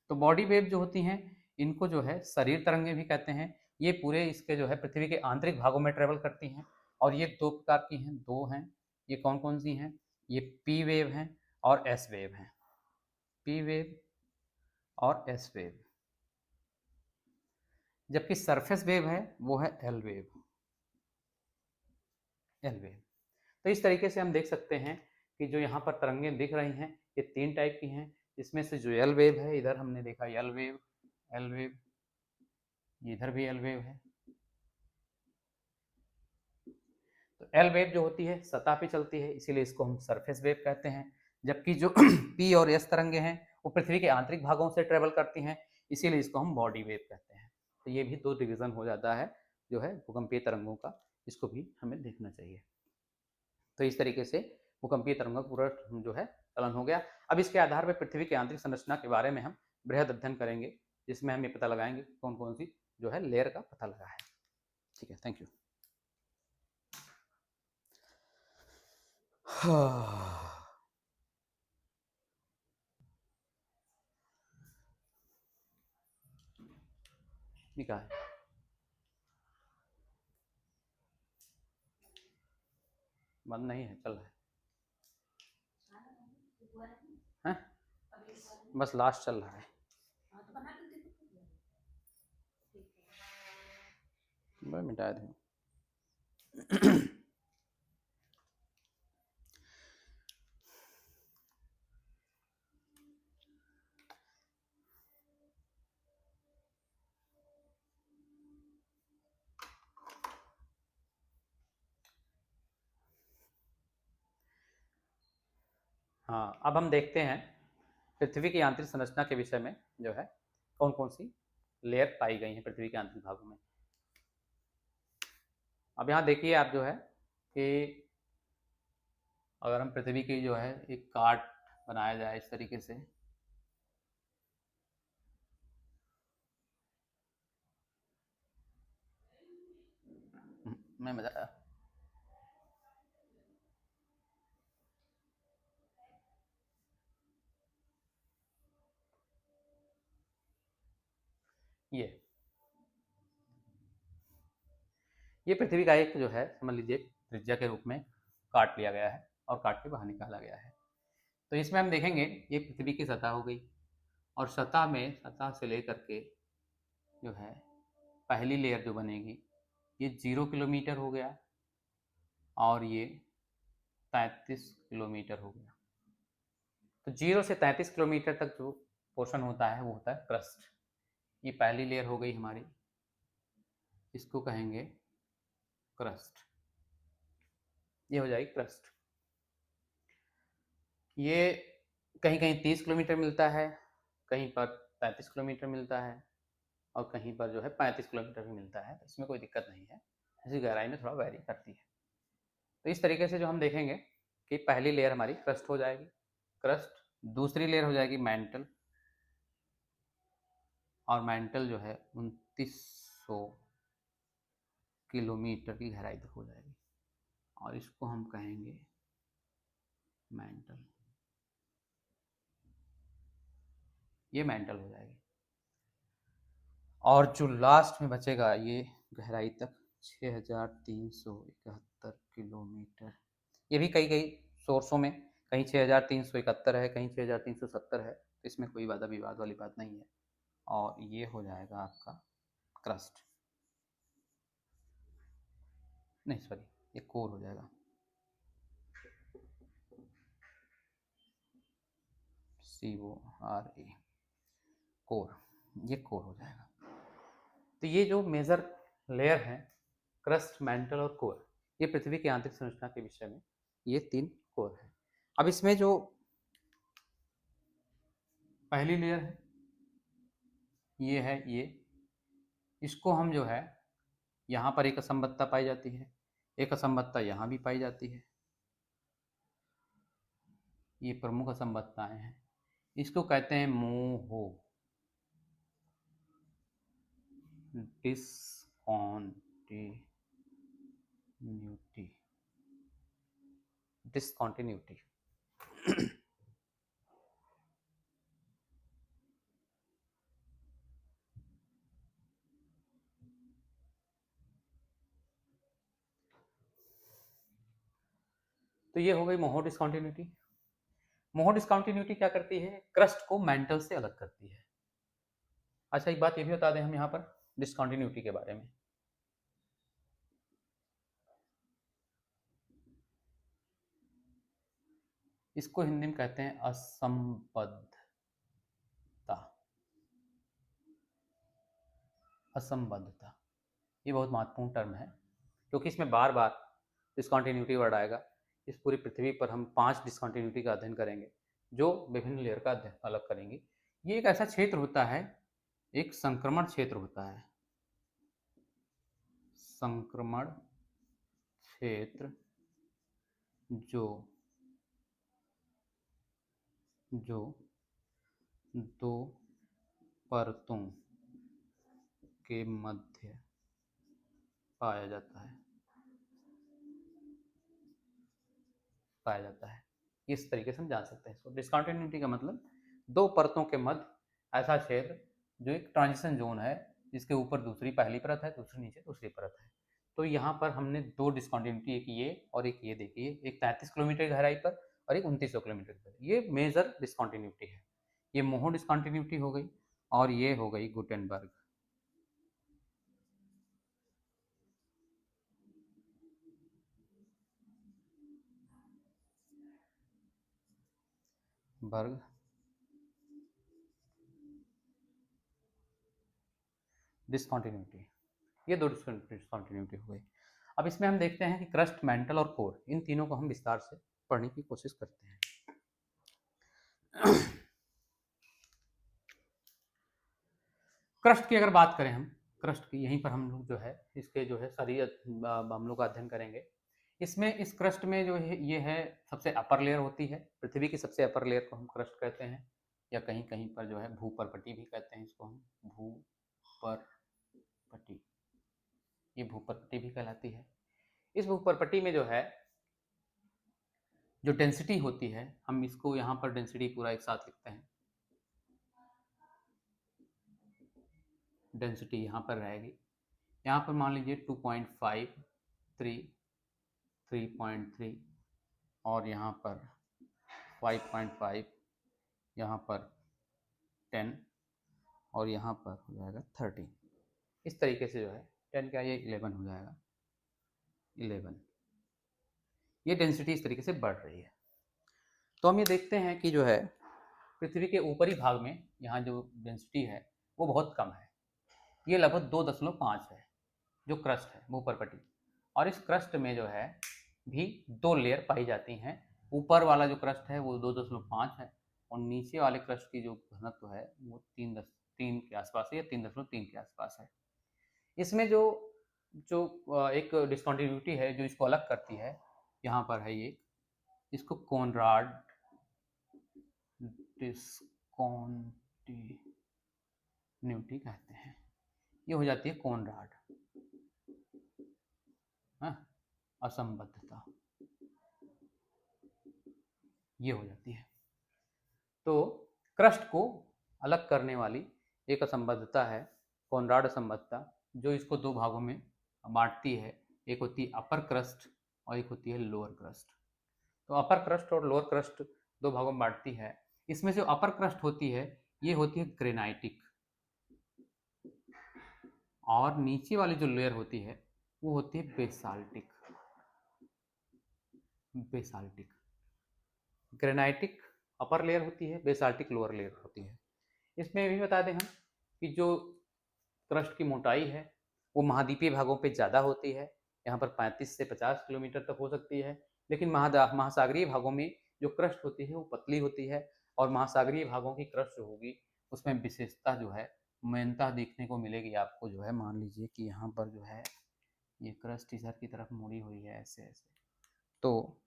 तो बॉडी वेव जो होती हैं इनको जो है शरीर तरंगे भी कहते हैं। ये पूरे इसके जो है पृथ्वी के आंतरिक भागों में ट्रेवल करती हैं, और ये दो प्रकार की हैं, दो हैं। ये कौन कौन सी हैं? ये पी वेव हैं और एस वेव हैं। पी वेव और एस वेव। जबकि सरफेस वेव है वो है एल वेव, एल वेव। तो इस तरीके से हम देख सकते हैं कि जो यहाँ पर तरंगें दिख रही हैं ये तीन टाइप की हैं। इसमें से जो एल वेव है, इधर हमने देखा एल वेव, एल वेव, इधर भी एल वेव है। तो एल वेव जो होती है सतह पे चलती है, इसीलिए इसको हम सरफेस वेव कहते हैं। जबकि जो पी और एस तरंगे हैं वो पृथ्वी के आंतरिक भागों से ट्रेवल करती हैं, इसीलिए इसको हम बॉडी वेव कहते हैं। तो ये भी दो डिवीजन हो जाता है जो है भूकंपीय तरंगों का, इसको भी हमें देखना चाहिए। तो इस तरीके से भूकंपीय तरंगों का पूरा जो है चलन हो गया। अब इसके आधार पर पृथ्वी की आंतरिक संरचना के बारे में हम बृहद अध्ययन करेंगे, जिसमें हम ये पता लगाएंगे कौन कौन सी जो है लेयर का पता लगा है। ठीक है, थैंक यू। निकाह है बंद नहीं है, चल रहा है, बस लास्ट चल रहा है। मैं मिटा दूँ। हाँ, अब हम देखते हैं पृथ्वी की आंतरिक संरचना के विषय में जो है कौन कौन सी लेयर पाई गई हैं पृथ्वी के आंतरिक भागों में। अब यहाँ देखिए आप जो है कि अगर हम पृथ्वी की जो है एक कार्ड बनाया जाए इस तरीके से, मैं बता ये पृथ्वी का एक जो है समझ लीजिए त्रिज्या के रूप में काट लिया गया है और काट के बाहर निकाला गया है। तो इसमें हम देखेंगे ये पृथ्वी की सतह हो गई और सतह से लेकर के जो है पहली लेयर जो बनेगी ये 0 किलोमीटर हो गया और ये 33 किलोमीटर हो गया। तो 0 से 33 किलोमीटर तक जो पोर्शन होता है वो होता है क्रस्ट। ये पहली लेयर हो गई हमारी, इसको कहेंगे क्रस्ट। ये हो जाएगी क्रस्ट। ये कहीं कहीं 30 किलोमीटर मिलता है, कहीं पर 35 किलोमीटर मिलता है और कहीं पर जो है 35 किलोमीटर भी मिलता है। तो इसमें कोई दिक्कत नहीं है, इसकी गहराई में थोड़ा वैरी करती है। तो इस तरीके से जो हम देखेंगे कि पहली लेयर हमारी क्रस्ट हो जाएगी, क्रस्ट। दूसरी लेयर हो जाएगी मैंटल, और मैंटल जो है 2900 किलोमीटर की गहराई तक हो जाएगी और इसको हम कहेंगे मैंटल। ये मैंटल हो जाएगी। और जो लास्ट में बचेगा ये गहराई तक 6371 किलोमीटर। ये भी कई कई सोर्सों में कहीं 6371 है, कहीं 6370 है। तो इसमें कोई वादा विवाद वाली बात नहीं है। और ये हो जाएगा आपका क्रस्ट, नहीं सॉरी, ये कोर हो जाएगा। CORA, core. ये कोर हो जाएगा। तो ये जो मेजर लेयर है क्रस्ट, मैंटल और कोर, ये पृथ्वी की आंतरिक संरचना के विषय में ये 3 कोर है। अब इसमें जो पहली लेयर है ये है ये, इसको हम जो है यहाँ पर एक असंबद्धता पाई जाती है, एक असंबद्धता यहाँ भी पाई जाती है। ये प्रमुख असंबद्धताएं हैं। इसको कहते हैं मोहो, डिसकॉन्टिन्यूटी। तो ये हो गई मोहो डिसकॉन्टिन्यूटी। मोहो डिसकॉन्टिन्यूटी क्या करती है? क्रस्ट को मैंटल से अलग करती है। अच्छा, एक बात ये भी बता दें हम यहाँ पर डिसकॉन्टिन्यूटी के बारे में। इसको हिंदी में कहते हैं असंबद्धता। असंबद्धता ये बहुत महत्वपूर्ण टर्म है क्योंकि इसमें बार बार डिसकॉन्टिन्यूटी वर्ड आएगा। इस पूरी पृथ्वी पर हम 5 डिसकॉन्टिन्यूटी का अध्ययन करेंगे जो विभिन्न लेयर का अध्ययन अलग करेंगे। ये एक ऐसा क्षेत्र होता है, एक संक्रमण क्षेत्र होता है, संक्रमण क्षेत्र जो दो परतों के मध्य पाया जाता है। इस तरीके से हम जान सकते हैं इसको। डिसकॉन्टिन्यूटी का मतलब दो परतों के मध्य ऐसा क्षेत्र जो एक ट्रांजिशन जोन है, जिसके ऊपर दूसरी पहली परत है, दूसरी नीचे दूसरी परत है। तो यहाँ पर हमने दो डिसकॉन्टिन्यूटी, एक ये और एक ये देखी है, एक 33 किलोमीटर गहराई पर और एक 2900 किलोमीटर पर। ये मेजर डिसकॉन्टिन्यूटी है। ये मोहो डिसकॉन्टिन्यूटी हो गई और ये हो गई गुटेनबर्ग। बर्ग डिसकॉन्टिन्यूटी, ये दो डिसकॉन्टिन्यूटी हो गई। अब इसमें हम देखते हैं कि क्रस्ट, मैंटल और कोर, इन तीनों को हम विस्तार से पढ़ने की कोशिश करते हैं। क्रस्ट की अगर बात करें हम, क्रस्ट की यहीं पर हम लोग जो है इसके जो है सारी हम लोग का अध्ययन करेंगे। इसमें इस क्रस्ट में जो है ये है सबसे अपर लेयर होती है, पृथ्वी की सबसे अपर लेयर को हम क्रस्ट कहते हैं, या कहीं कहीं पर जो है भूपर्पटी भी कहते हैं इसको हम, भूपर्पटी। ये भूपर्पटी भी कहलाती है। इस भूपर्पटी में जो है जो डेंसिटी होती है, हम इसको यहाँ पर डेंसिटी पूरा एक साथ लिखते हैं। डेंसिटी यहाँ पर रहेगी। यहाँ पर मान लीजिए 2.5, 3, 3.3 और यहाँ पर 5.5, यहाँ पर 10 और यहाँ पर हो जाएगा 13। इस तरीके से जो है 10 क्या ये 11 हो जाएगा, 11। ये डेंसिटी इस तरीके से बढ़ रही है। तो हम ये देखते हैं कि जो है पृथ्वी के ऊपरी भाग में यहाँ जो डेंसिटी है वो बहुत कम है, ये लगभग 2.5 है जो क्रस्ट है भूपर्पटी। और इस क्रस्ट में जो है भी 2 लेयर पाई जाती हैं। ऊपर वाला जो क्रस्ट है वो 2.5 है और नीचे वाले क्रस्ट की जो घनत्व है वो 3 के आसपास है या 3.3 के आसपास है। इसमें जो जो एक डिस्कंटिन्यूटी है जो इसको अलग करती है, यहाँ पर है ये, इसको कोनराड डिस्कंटिन्यूटी कहते हैं। ये हो जाती है कोनराड असंबद्धता, ये हो जाती है। तो क्रस्ट को अलग करने वाली एक असंबद्धता है कोनराड असंबद्धता, जो इसको 2 भागों में बांटती है। एक होती है अपर क्रस्ट और एक होती है लोअर क्रस्ट। तो अपर क्रस्ट और लोअर क्रस्ट 2 भागों में बांटती है। इसमें जो अपर क्रस्ट होती है ये होती है ग्रेनाइटिक, और नीचे वाली जो लेयर होती है वो होती है basaltic. Basaltic granitic upper layer होती है, बेसाल्टिक लोअर लेयर होती है। इसमें भी बता दें हम कि जो क्रस्ट की मोटाई है वो महाद्वीपीय भागों पे ज़्यादा होती है, यहाँ पर 35 से 50 किलोमीटर तक हो सकती है। लेकिन महासागरीय भागों में जो क्रस्ट होती है वो पतली होती है, और महासागरीय भागों की क्रस्ट जो होगी उसमें विशेषता जो है मेनता देखने को मिलेगी आपको। जो है मान लीजिए कि यहाँ पर जो है ये क्रस्ट इधर की तरफ मुड़ी हुई है ऐसे ऐसे, तो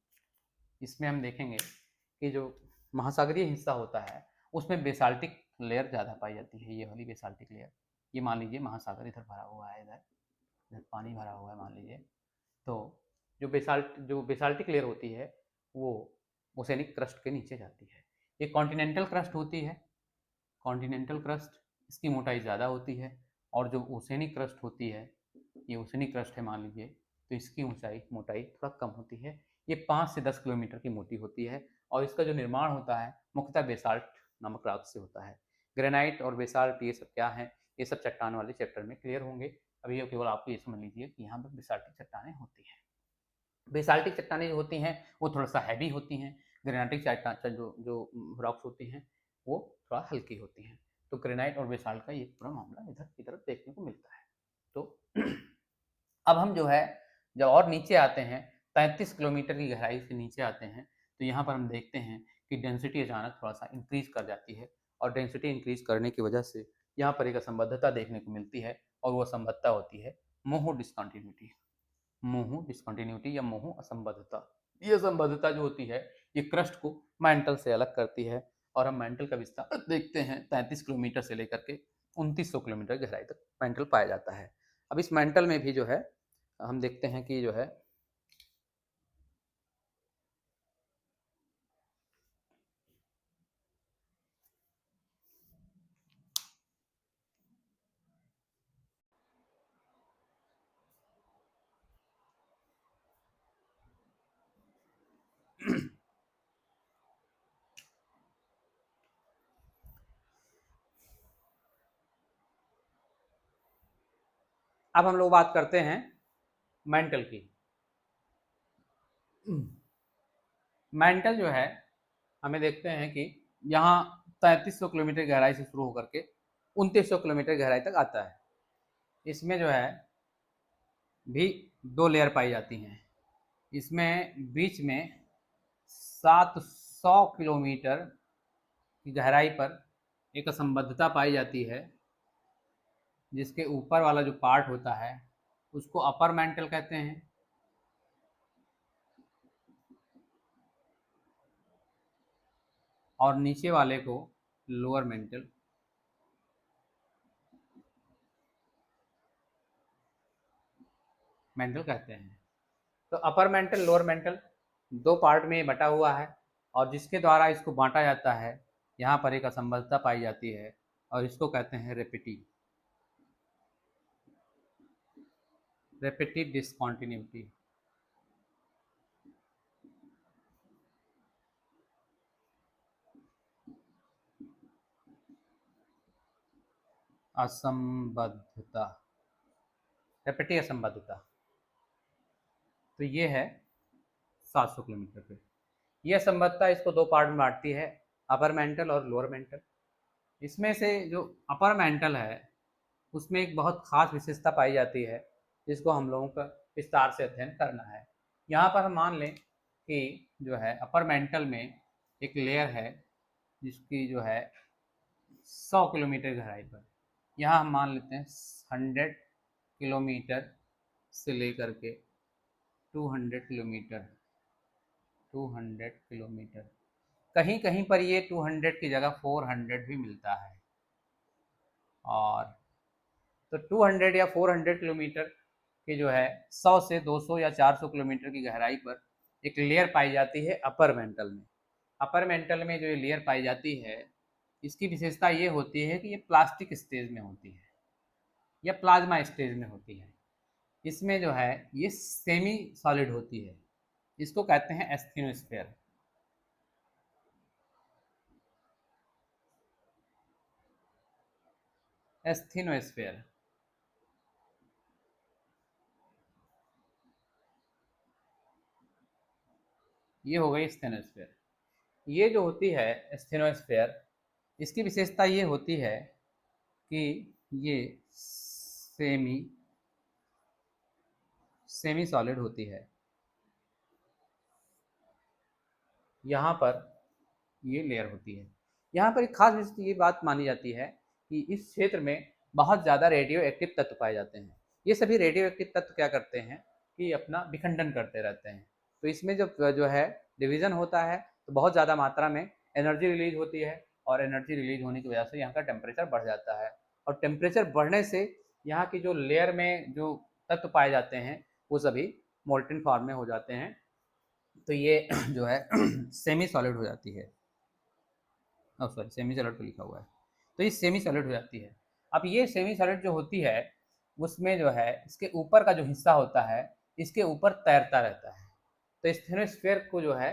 इसमें हम देखेंगे कि जो महासागरीय हिस्सा होता है उसमें बेसाल्टिक लेयर ज़्यादा पाई जाती है। ये वाली बेसाल्टिक लेयर, ये मान लीजिए महासागर इधर भरा हुआ है, इधर पानी भरा हुआ है मान लीजिए। तो जो बेसाल्टिक लेयर होती है वो ओसेनिक क्रस्ट के नीचे जाती है। ये कॉन्टिनेंटल क्रस्ट होती है, कॉन्टिनेंटल क्रस्ट, इसकी मोटाई ज़्यादा होती है। और जो ओसेनिक क्रस्ट होती है, ये ओसेनिक क्रस्ट है मान लीजिए, तो इसकी मोटाई थोड़ा कम होती है। ये 5 से 10 किलोमीटर की मोटी होती है, और इसका जो निर्माण होता है मुख्यतः बेसाल्ट नामक राख से होता है। ग्रेनाइट और बेसाल्ट ये सब क्या है, ये सब चट्टान वाले चैप्टर में क्लियर होंगे। अभी केवल आपको ये समझ लीजिए कि यहाँ पर बेसाल्टिक चट्टानें होती हैं। बेसाल्टिक चट्टानें जो होती हैं वो थोड़ा सा हैवी होती हैं, ग्रेनाइटिक चट्टान जो रॉक्स होती हैं वो थोड़ा हल्की होती हैं। तो ग्रेनाइट और बेसाल्ट का ये पूरा मामला इधर की तरफ देखने को मिलता है। तो अब हम जो है जब और नीचे आते हैं 33 किलोमीटर की गहराई से नीचे आते हैं, तो यहाँ पर हम देखते हैं कि डेंसिटी अचानक थोड़ा सा इंक्रीज कर जाती है, और डेंसिटी इंक्रीज करने की वजह से यहाँ पर एक असंबद्धता देखने को मिलती है, और वो असंबद्धता होती है मोहु डिस्कंटिन्यूटी। मोहु डिस्कंटिन्यूटी या मोहु असंबद्धता। ये असंबद्धता जो होती है ये क्रस्ट को मैंटल से अलग करती है, और हम मैंटल का विस्तार देखते हैं 33 किलोमीटर से लेकर के 2900 किलोमीटर गहराई तक मैंटल पाया जाता है। अब इस मैंटल में भी जो है हम देखते हैं कि जो है अब हम लोग बात करते हैं मैंटल की। मैंटल जो है हमें देखते हैं कि यहाँ 3300 किलोमीटर गहराई से शुरू होकर के 2900 किलोमीटर गहराई तक आता है। इसमें जो है भी 2 लेयर पाई जाती हैं। इसमें बीच में 700 किलोमीटर की गहराई पर एक असंबद्धता पाई जाती है, जिसके ऊपर वाला जो पार्ट होता है उसको अपर मैंटल कहते हैं, और नीचे वाले को लोअर मैंटल कहते हैं। तो upper mantle lower mental 2 part में बटा हुआ है, और जिसके द्वारा इसको बांटा जाता है यहाँ पर एक असंबद्धता पाई जाती है, और इसको कहते हैं रेपिटी। रिपीटेड डिसकंटिन्यूटी, असंबद्धता, रिपीटेड असंबद्धता। तो ये है 700 किलोमीटर पे। ये असंबद्धता इसको दो पार्ट में बांटती है, अपर मेंटल और लोअर मेंटल। इसमें से जो अपर मेंटल है उसमें एक बहुत खास विशेषता पाई जाती है जिसको हम लोगों का विस्तार से अध्ययन करना है। यहाँ पर हम मान लें कि जो है अपर मेंटल में एक लेयर है जिसकी जो है 100 किलोमीटर गहराई पर, यहाँ हम मान लेते हैं 100 किलोमीटर से लेकर के 200 किलोमीटर, 200 किलोमीटर, कहीं कहीं पर ये 200 की जगह 400 भी मिलता है। और तो 200 या 400 किलोमीटर के जो है 100 से 200 या 400 किलोमीटर की गहराई पर एक लेयर पाई जाती है अपर मेंटल में। अपर मेंटल में जो ये लेयर पाई जाती है इसकी विशेषता ये होती है कि ये प्लास्टिक स्टेज में होती है या प्लाज्मा स्टेज में होती है। इसमें जो है ये सेमी सॉलिड होती है, इसको कहते हैं एस्थेनोस्फेयर। एस्थेनोस्फेयर ये हो गई एस्थेनोस्फेयर। ये जो होती है एस्थेनोस्फेयर, इसकी विशेषता ये होती है कि ये सेमी सॉलिड होती है। यहाँ पर ये लेयर होती है। यहाँ पर एक खास ये बात मानी जाती है कि इस क्षेत्र में बहुत ज़्यादा रेडियो एक्टिव तत्व पाए जाते हैं। ये सभी रेडियो एक्टिव तत्व क्या करते हैं कि अपना विखंडन करते रहते हैं। तो इसमें जब जो है डिवीज़न होता है तो बहुत ज़्यादा मात्रा में एनर्जी रिलीज होती है और एनर्जी रिलीज होने की वजह से यहाँ का टेम्परेचर बढ़ जाता है। और टेम्परेचर बढ़ने से यहाँ की जो लेयर में जो तत्व पाए जाते हैं वो सभी मोल्टन फॉर्म में हो जाते हैं। तो ये जो है सेमी सॉलिड हो जाती है। सॉरी, सेमी सॉलिड तो लिखा हुआ है। तो ये सेमी सॉलिड हो जाती है। अब ये सेमी सॉलिड जो होती है उसमें जो है इसके ऊपर का जो हिस्सा होता है इसके ऊपर तैरता रहता है। तो एस्थेनोस्फेयर को जो है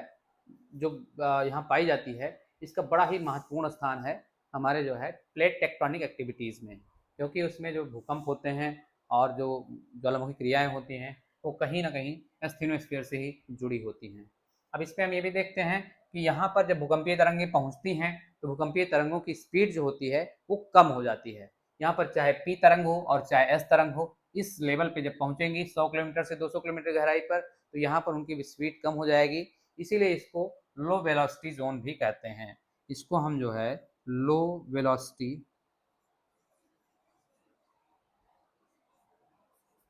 जो यहाँ पाई जाती है इसका बड़ा ही महत्वपूर्ण स्थान है हमारे जो है प्लेट टेक्टोनिक एक्टिविटीज़ में, क्योंकि उसमें जो भूकंप होते हैं और जो ज्वालामुखी क्रियाएं होती हैं वो कहीं ना कहीं एस्थेनोस्फेयर से ही जुड़ी होती हैं। अब इस पर हम ये भी देखते हैं कि यहाँ पर जब भूकंपीय तरंगें पहुँचती हैं तो भूकंपीय तरंगों की स्पीड जो होती है वो कम हो जाती है। यहाँ पर चाहे पी तरंग हो और चाहे एस तरंग हो, इस लेवल पे जब पहुँचेंगी 100 किलोमीटर से 200 किलोमीटर गहराई पर तो यहाँ पर उनकी स्पीड कम हो जाएगी। इसीलिए इसको लो वेलोसिटी जोन भी कहते हैं। इसको हम जो है लो वेलोसिटी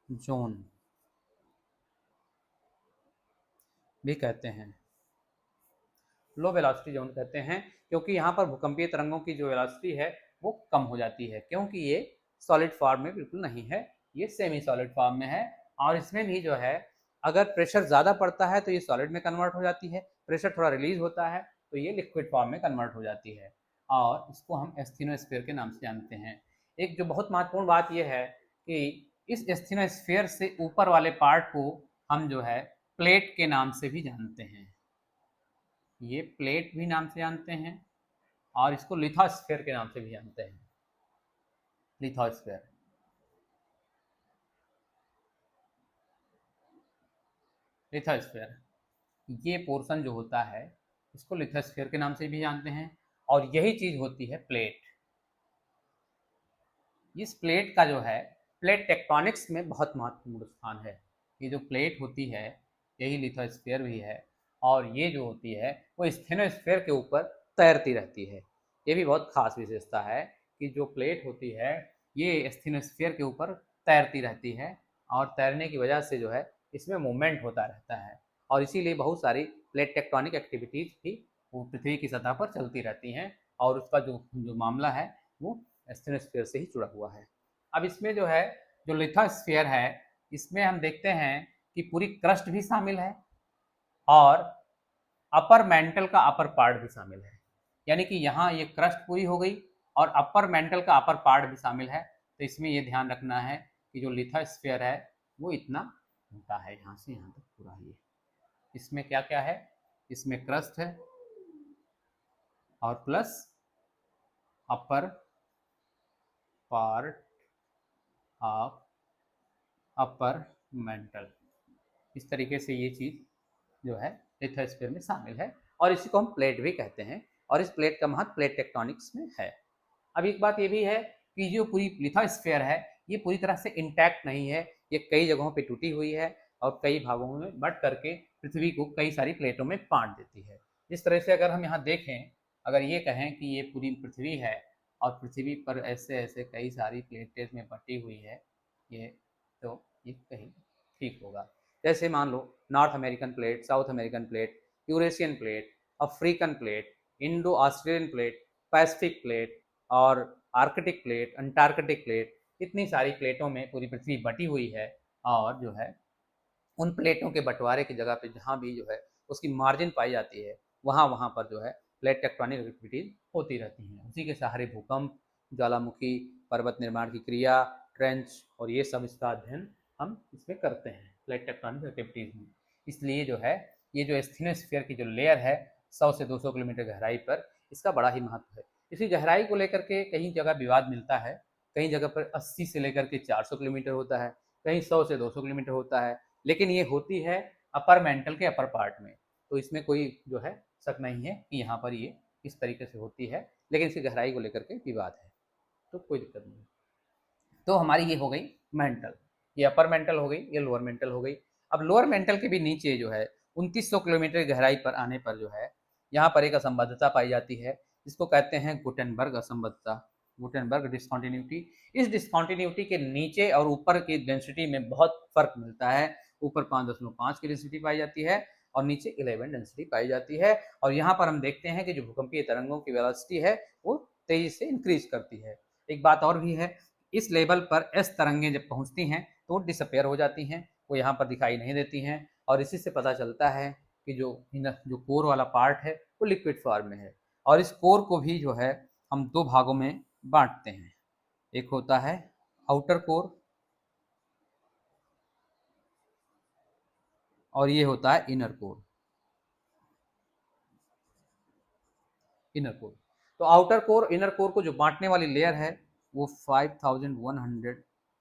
जोन भी कहते हैं। लो वेलोसिटी जोन कहते हैं क्योंकि यहाँ पर भूकंपीय तरंगों की जो वेलोसिटी है वो कम हो जाती है, क्योंकि ये सॉलिड फॉर्म में बिल्कुल नहीं है, ये सेमी सॉलिड फॉर्म में है। और इसमें भी जो है अगर प्रेशर ज़्यादा पड़ता है तो ये सॉलिड में कन्वर्ट हो जाती है, प्रेशर थोड़ा रिलीज होता है तो ये लिक्विड फॉर्म में कन्वर्ट हो जाती है। और इसको हम एस्थेनोस्फेयर के नाम से जानते हैं। एक जो बहुत महत्वपूर्ण बात यह है कि इस एस्थेनोस्फेयर से ऊपर वाले पार्ट को हम जो है प्लेट के नाम से भी जानते हैं। ये प्लेट भी नाम से जानते हैं और इसको लिथोस्फेयर के नाम से भी जानते हैं। लिथोस्फेयर, लिथोस्फेयर ये पोर्शन जो होता है इसको लिथोस्फेयर के नाम से भी जानते हैं। और यही चीज होती है प्लेट। इस प्लेट का जो है प्लेट टेक्टोनिक्स में बहुत महत्वपूर्ण स्थान है। ये जो प्लेट होती है यही लिथोस्फेयर भी है और ये जो होती है वो स्टेनोस्फेयर के ऊपर तैरती रहती है। ये भी बहुत खास विशेषता है कि जो प्लेट होती है ये स्टेनोस्फेयर के ऊपर तैरती रहती है और तैरने की वजह से जो है इसमें मूवमेंट होता रहता है और इसीलिए बहुत सारी प्लेट टेक्टोनिक एक्टिविटीज़ भी वो पृथ्वी की सतह पर चलती रहती हैं और उसका जो जो मामला है वो एस्थेनोस्फेयर से ही जुड़ा हुआ है। अब इसमें जो है जो लिथोस्फेयर है इसमें हम देखते हैं कि पूरी क्रस्ट भी शामिल है और अपर मेंटल का अपर पार्ट भी शामिल है। यानी कि यहाँ ये क्रस्ट पूरी हो गई और अपर मेंटल का अपर पार्ट भी शामिल है। तो इसमें ये ध्यान रखना है कि जो लिथोस्फेयर है वो इतना मोटा है, यहाँ से यहाँ तक पूरा ये। इसमें क्या क्या है, इसमें क्रस्ट है और plus upper part of upper mantle, इस तरीके से ये चीज़ जो है लिथोस्फीयर में शामिल है और इसी को हम प्लेट भी कहते हैं और इस प्लेट का महत्व प्लेट टेक्टोनिक्स में है। अब एक बात ये भी है कि जो पूरी लिथोस्फीयर है ये पूरी तरह से इंटैक्ट नहीं है, ये कई जगहों पे टूटी हुई है और कई भागों में बट करके पृथ्वी को कई सारी प्लेटों में बांट देती है। जिस तरह से अगर हम यहाँ देखें, अगर ये कहें कि ये पूरी पृथ्वी है और पृथ्वी पर ऐसे ऐसे कई सारी प्लेटें में बटी हुई है ये, तो ये कहीं ठीक होगा। जैसे मान लो North American plate, South American plate, Eurasian plate, African plate, Indo Australian plate, Pacific plate और आर्कटिक प्लेट, अंटार्कटिक प्लेट, इतनी सारी प्लेटों में पूरी पृथ्वी बटी हुई है और जो है उन प्लेटों के बंटवारे की जगह पे जहाँ भी जो है उसकी मार्जिन पाई जाती है वहाँ वहाँ पर जो है प्लेट टेक्टोनिक एक्टिविटीज होती रहती हैं। उसी के सहारे भूकंप, ज्वालामुखी, पर्वत निर्माण की क्रिया, ट्रेंच और ये सब इसका अध्ययन हम इसमें करते हैं प्लेट टेक्टोनिक एक्टिविटीज में। इसलिए जो है ये जो एस्थेनोस्फीयर की जो लेयर है 100 से 200 किलोमीटर गहराई पर, इसका बड़ा ही महत्व है। इसी गहराई को लेकर के कहीं जगह विवाद मिलता है, कहीं जगह पर 80 से लेकर के 400 किलोमीटर होता है, कहीं 100 से 200 किलोमीटर होता है, लेकिन ये होती है अपर मेंटल के अपर पार्ट में, तो इसमें कोई जो है शक नहीं है कि यहाँ पर ये इस तरीके से होती है, लेकिन इसकी गहराई को लेकर के विवाद है, तो कोई दिक्कत नहीं। तो हमारी ये हो गई मेंटल, ये अपर मेंटल हो गई, ये लोअर मेंटल हो गई। अब लोअर मेंटल के भी नीचे जो है 2900 किलोमीटर गहराई पर आने पर जो है यहाँ पर एक असंबद्धता पाई जाती है, जिसको कहते हैं गुटेनबर्ग असंबद्धता, गुटेनबर्ग डिस्कंटिन्यूटी। इस डिस्कंटिन्यूटी के नीचे और ऊपर की डेंसिटी में बहुत फर्क मिलता है। ऊपर 5.5 की डेंसिटी पाई जाती है और नीचे 11 डेंसिटी पाई जाती है। और यहाँ पर हम देखते हैं कि जो भूकंपीय तरंगों की वेलोसिटी है वो तेजी से इंक्रीज करती है। एक बात और भी है, इस लेवल पर एस तरंगें जब पहुंचती हैं तो डिसअपेयर हो जाती हैं, वो यहाँ पर दिखाई नहीं देती हैं और इसी से पता चलता है कि जो कोर वाला पार्ट है वो लिक्विड फॉर्म में है। और इस कोर को भी जो है हम दो भागों में बांटते हैं, एक होता है आउटर कोर और ये होता है इनर कोर। इनर कोर, तो आउटर कोर इनर कोर को जो बांटने वाली लेयर है वो 5100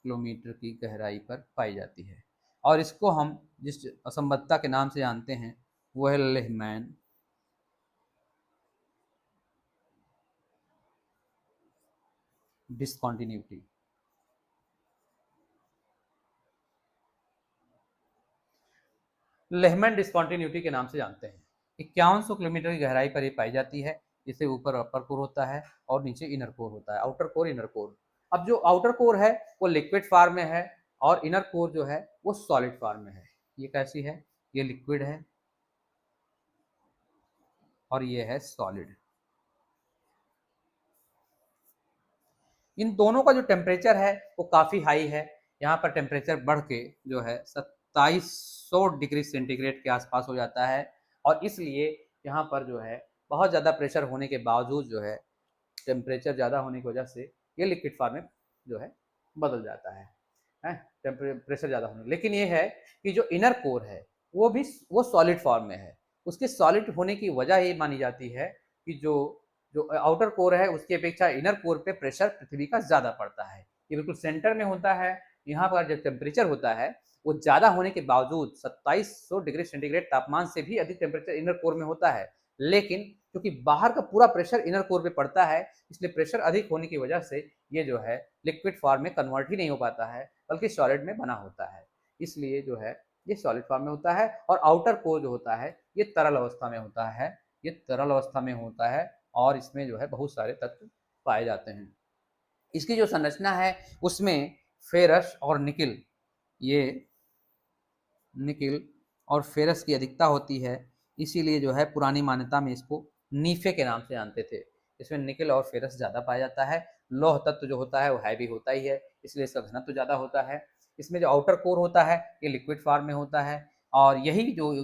किलोमीटर की गहराई पर पाई जाती है और इसको हम जिस असंबद्धता के नाम से जानते हैं वो है लेहमैन डिस्कंटिन्यूटी। लेहमैन डिस्कंटिन्यूटी के नाम से जानते हैं। 5100 किलोमीटर की गहराई पर ये पाई जाती है, जिसे ऊपर अपर कोर होता है और नीचे इनर कोर होता है, आउटर कोर इनर कोर। अब जो आउटर कोर है वो लिक्विड फॉर्म में है और इनर कोर जो है वो सॉलिड फॉर्म में है। ये कैसी है, ये लिक्विड है और ये है सॉलिड। इन दोनों का जो टेम्परेचर है वो काफ़ी हाई है, यहाँ पर टेम्परेचर बढ़ के जो है 2700 डिग्री सेंटीग्रेड के आसपास हो जाता है और इसलिए यहाँ पर जो है बहुत ज़्यादा प्रेशर होने के बावजूद जो है टेम्परेचर ज़्यादा होने की वजह से ये लिक्विड फॉर्म में जो है बदल जाता है प्रेशर ज़्यादा होने। लेकिन ये है कि जो इनर कोर है वो सॉलिड फॉर्म में है। उसके सॉलिड होने की वजह ये मानी जाती है कि जो जो आउटर कोर है उसकी अपेक्षा इनर कोर पे प्रेशर पृथ्वी का ज़्यादा पड़ता है। ये बिल्कुल सेंटर में होता है। यहाँ पर जब टेम्परेचर होता है वो ज़्यादा होने के बावजूद 2700 डिग्री सेंटीग्रेड तापमान से भी अधिक टेम्परेचर इनर कोर में होता है, लेकिन क्योंकि बाहर का पूरा प्रेशर इनर कोर पे पड़ता है इसलिए प्रेशर अधिक होने की वजह से ये जो है लिक्विड फॉर्म में कन्वर्ट ही नहीं हो पाता है बल्कि सॉलिड में बना होता है। इसलिए जो है ये सॉलिड फॉर्म में होता है और आउटर कोर जो होता है ये तरल अवस्था में होता है, ये तरल अवस्था में होता है और इसमें जो है बहुत सारे तत्व पाए जाते हैं। इसकी जो संरचना है उसमें फेरस और निकिल, ये निकिल और फेरस की अधिकता होती है, इसीलिए जो है पुरानी मान्यता में इसको नीफे के नाम से जानते थे। इसमें निकिल और फेरस ज़्यादा पाया जाता है। लौह तत्व जो होता है वो हैवी होता ही है, इसलिए इसका घनत्व ज़्यादा होता है। इसमें जो आउटर कोर होता है ये लिक्विड फॉर्म में होता है और यही जो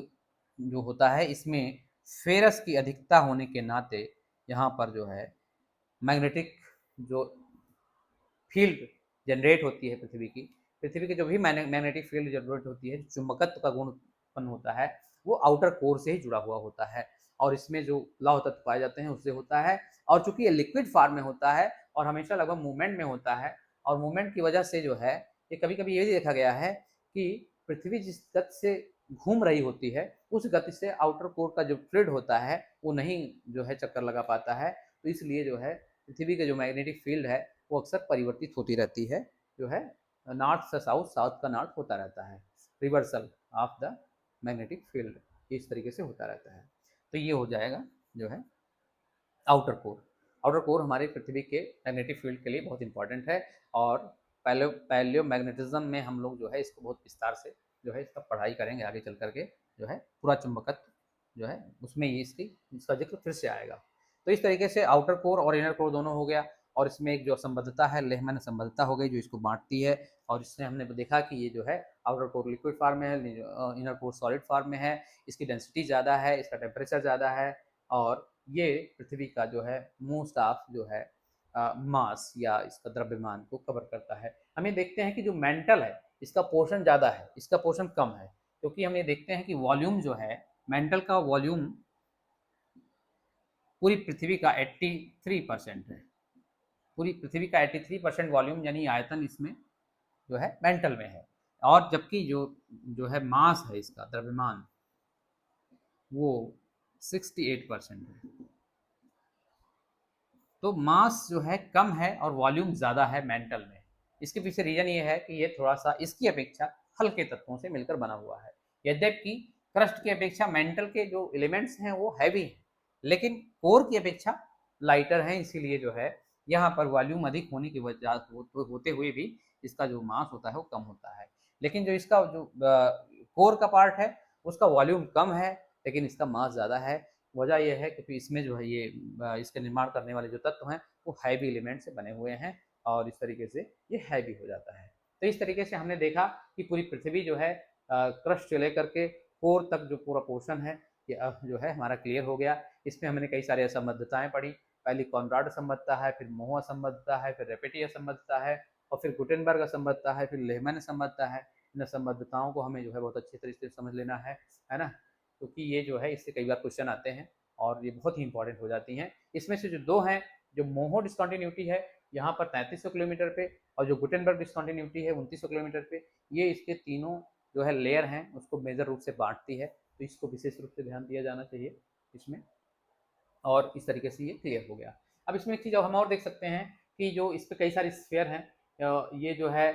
जो होता है इसमें फेरस की अधिकता होने के नाते यहाँ पर जो है मैग्नेटिक जो फील्ड जनरेट होती है पृथ्वी की पृथ्वी के जो भी मैग्नेटिक फील्ड जनरेट होती है, चुंबकत्व का गुण उत्पन्न होता है, वो आउटर कोर से ही जुड़ा हुआ होता है और इसमें जो लौह तत्व पाए जाते हैं उससे होता है। और चूंकि ये लिक्विड फॉर्म में होता है और हमेशा लगभग मूवमेंट में होता है और मूवमेंट की वजह से जो है ये कभी कभी ये भी देखा गया है कि पृथ्वी जिस गति से घूम रही होती है उस गति से आउटर कोर का जो फ्लूइड होता है वो नहीं जो है चक्कर लगा पाता है, तो इसलिए जो है पृथ्वी के जो मैग्नेटिक फील्ड है वो अक्सर परिवर्तित होती रहती है, जो है नॉर्थ से साउथ, साउथ का नॉर्थ होता रहता है, reversal of the magnetic field इस तरीके से होता रहता है। तो ये हो जाएगा जो है आउटर कोर। आउटर कोर हमारे पृथ्वी के मैग्नेटिक फील्ड के लिए बहुत इंपॉर्टेंट है और पैलियो मैग्नेटिज्म में हम लोग जो है इसको बहुत विस्तार से जो है इसका पढ़ाई करेंगे आगे चल करके, जो है पूरा चुंबकत्व जो है उसमें ये इसका जिक्र फिर से आएगा। तो इस तरीके से आउटर कोर और इनर कोर दोनों हो गया और इसमें एक जो संबद्धता है लेहमैन संबद्धता हो गई जो इसको बांटती है और इससे हमने देखा कि ये जो है आउटर कोर लिक्विड फॉर्म में है, इनर कोर सॉलिड फॉर्म में है, इसकी डेंसिटी ज़्यादा है, इसका टेम्परेचर ज़्यादा है और ये पृथ्वी का जो है मोस्ट ऑफ जो है मास या इसका द्रव्यमान को कवर करता है। हम ये देखते हैं कि जो मेंटल है इसका पोर्शन ज़्यादा है, इसका पोर्शन कम है, क्योंकि हम ये देखते हैं कि वॉल्यूम जो है मेंटल का वॉल्यूम पूरी पृथ्वी का 83% है। पूरी पृथ्वी का 83% वॉल्यूम यानी आयतन इसमें जो है मेंटल में है और जबकि जो है मास है इसका द्रव्यमान वो 68% है। तो मास जो है कम है और वॉल्यूम ज़्यादा है मेंटल में। इसके पीछे रीजन ये है कि ये थोड़ा सा इसकी अपेक्षा हल्के तत्वों से मिलकर बना हुआ है, यद्यपि क्रस्ट की अपेक्षा मेंटल के जो एलिमेंट्स हैं वो हैवी हैं, लेकिन कोर की अपेक्षा लाइटर हैं, इसीलिए जो है यहाँ पर वॉल्यूम अधिक होने की वजह होते हुए भी इसका जो मास होता है वो कम होता है। लेकिन जो इसका जो कोर का पार्ट है उसका वॉल्यूम कम है लेकिन इसका मास ज़्यादा है। वजह यह है क्योंकि इसमें जो है ये इसके निर्माण करने वाले जो तत्व हैं वो हैवी एलिमेंट से बने हुए हैं और इस तरीके से ये हैवी हो जाता है। तो इस तरीके से हमने देखा कि पूरी पृथ्वी जो है क्रस्ट से लेकर के कोर तक जो पूरा पोर्शन है ये जो है हमारा क्लियर हो गया। इसमें हमने कई सारी असंबद्धताएं पढ़ी, पहली कॉनराड असंबद्धता है, फिर मोह असंबद्धता है, फिर रेपेटी असंबद्धता है और फिर गुटेनबर्ग असंबद्धता है, फिर लेहमैन असंबद्धता है। इन असंबद्धताओं को हमें जो है बहुत अच्छे तरीके से समझ लेना है ना, क्योंकि ये जो है इससे कई बार क्वेश्चन आते हैं और ये बहुत ही इंपॉर्टेंट हो जाती हैं। इसमें से जो दो हैं, जो मोहो डिस्कॉन्टिन्यूटी है यहाँ पर 3300 किलोमीटर पे और जो गुटेनबर्ग डिस्कॉन्टिन्यूटी है 2900 किलोमीटर पे, ये इसके तीनों जो है लेयर हैं उसको मेजर रूप से बांटती है, तो इसको विशेष रूप से ध्यान दिया जाना चाहिए इसमें। और इस तरीके से ये क्लियर हो गया। अब इसमें एक चीज़ हम और देख सकते हैं कि जो इस पर कई सारे स्फीयर हैं, ये जो है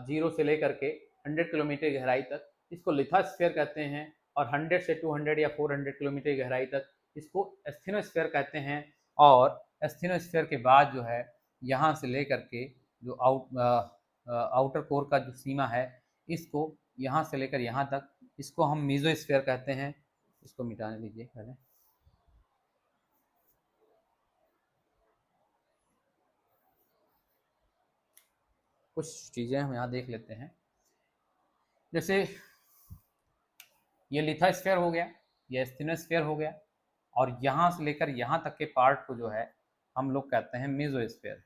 0 से लेकर के 100 किलोमीटर गहराई तक इसको लिथोस्फीयर कहते हैं और 100 से 200 या 400 किलोमीटर गहराई तक इसको एस्थेनोस्फीयर कहते हैं। और एस्थेनोस्फीयर के बाद जो है यहाँ से लेकर के जो आउटर कोर का जो सीमा है इसको यहाँ से लेकर यहाँ तक इसको हम मीजोस्फीयर कहते हैं। इसको मिटाने दीजिए पहले। कुछ चीज़ें हम यहाँ देख लेते हैं, जैसे ये लिथोस्फीयर हो गया, ये एस्थेनोस्फीयर हो गया और यहाँ से लेकर यहाँ तक के पार्ट को जो है हम लोग कहते हैं मेसोस्फीयर।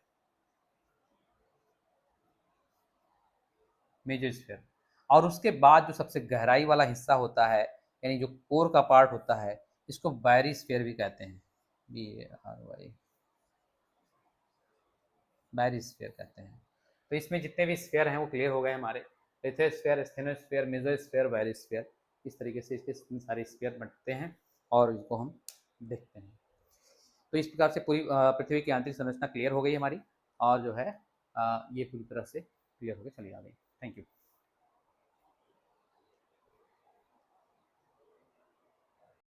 मेसोस्फीयर और उसके बाद जो सबसे गहराई वाला हिस्सा होता है यानी जो कोर का पार्ट होता है इसको बायरीस्फीयर भी कहते हैं। BARY बायरीस्फीयर कहते हैं। तो इसमें जितने भी स्फीयर हैं वो क्लियर हो गए हमारे, लिथोस्फीयर, एस्थेनोस्फीयर, मेसोस्फीयर, बायरीस्फीयर, इस तरीके से इसके सारे स्फीयर बनते हैं और इसको हम देखते हैं। तो इस प्रकार से पूरी पृथ्वी की आंतरिक संरचना क्लियर हो गई हमारी और जो है ये पूरी तरह से क्लियर होकर चली आ गई। Thank you.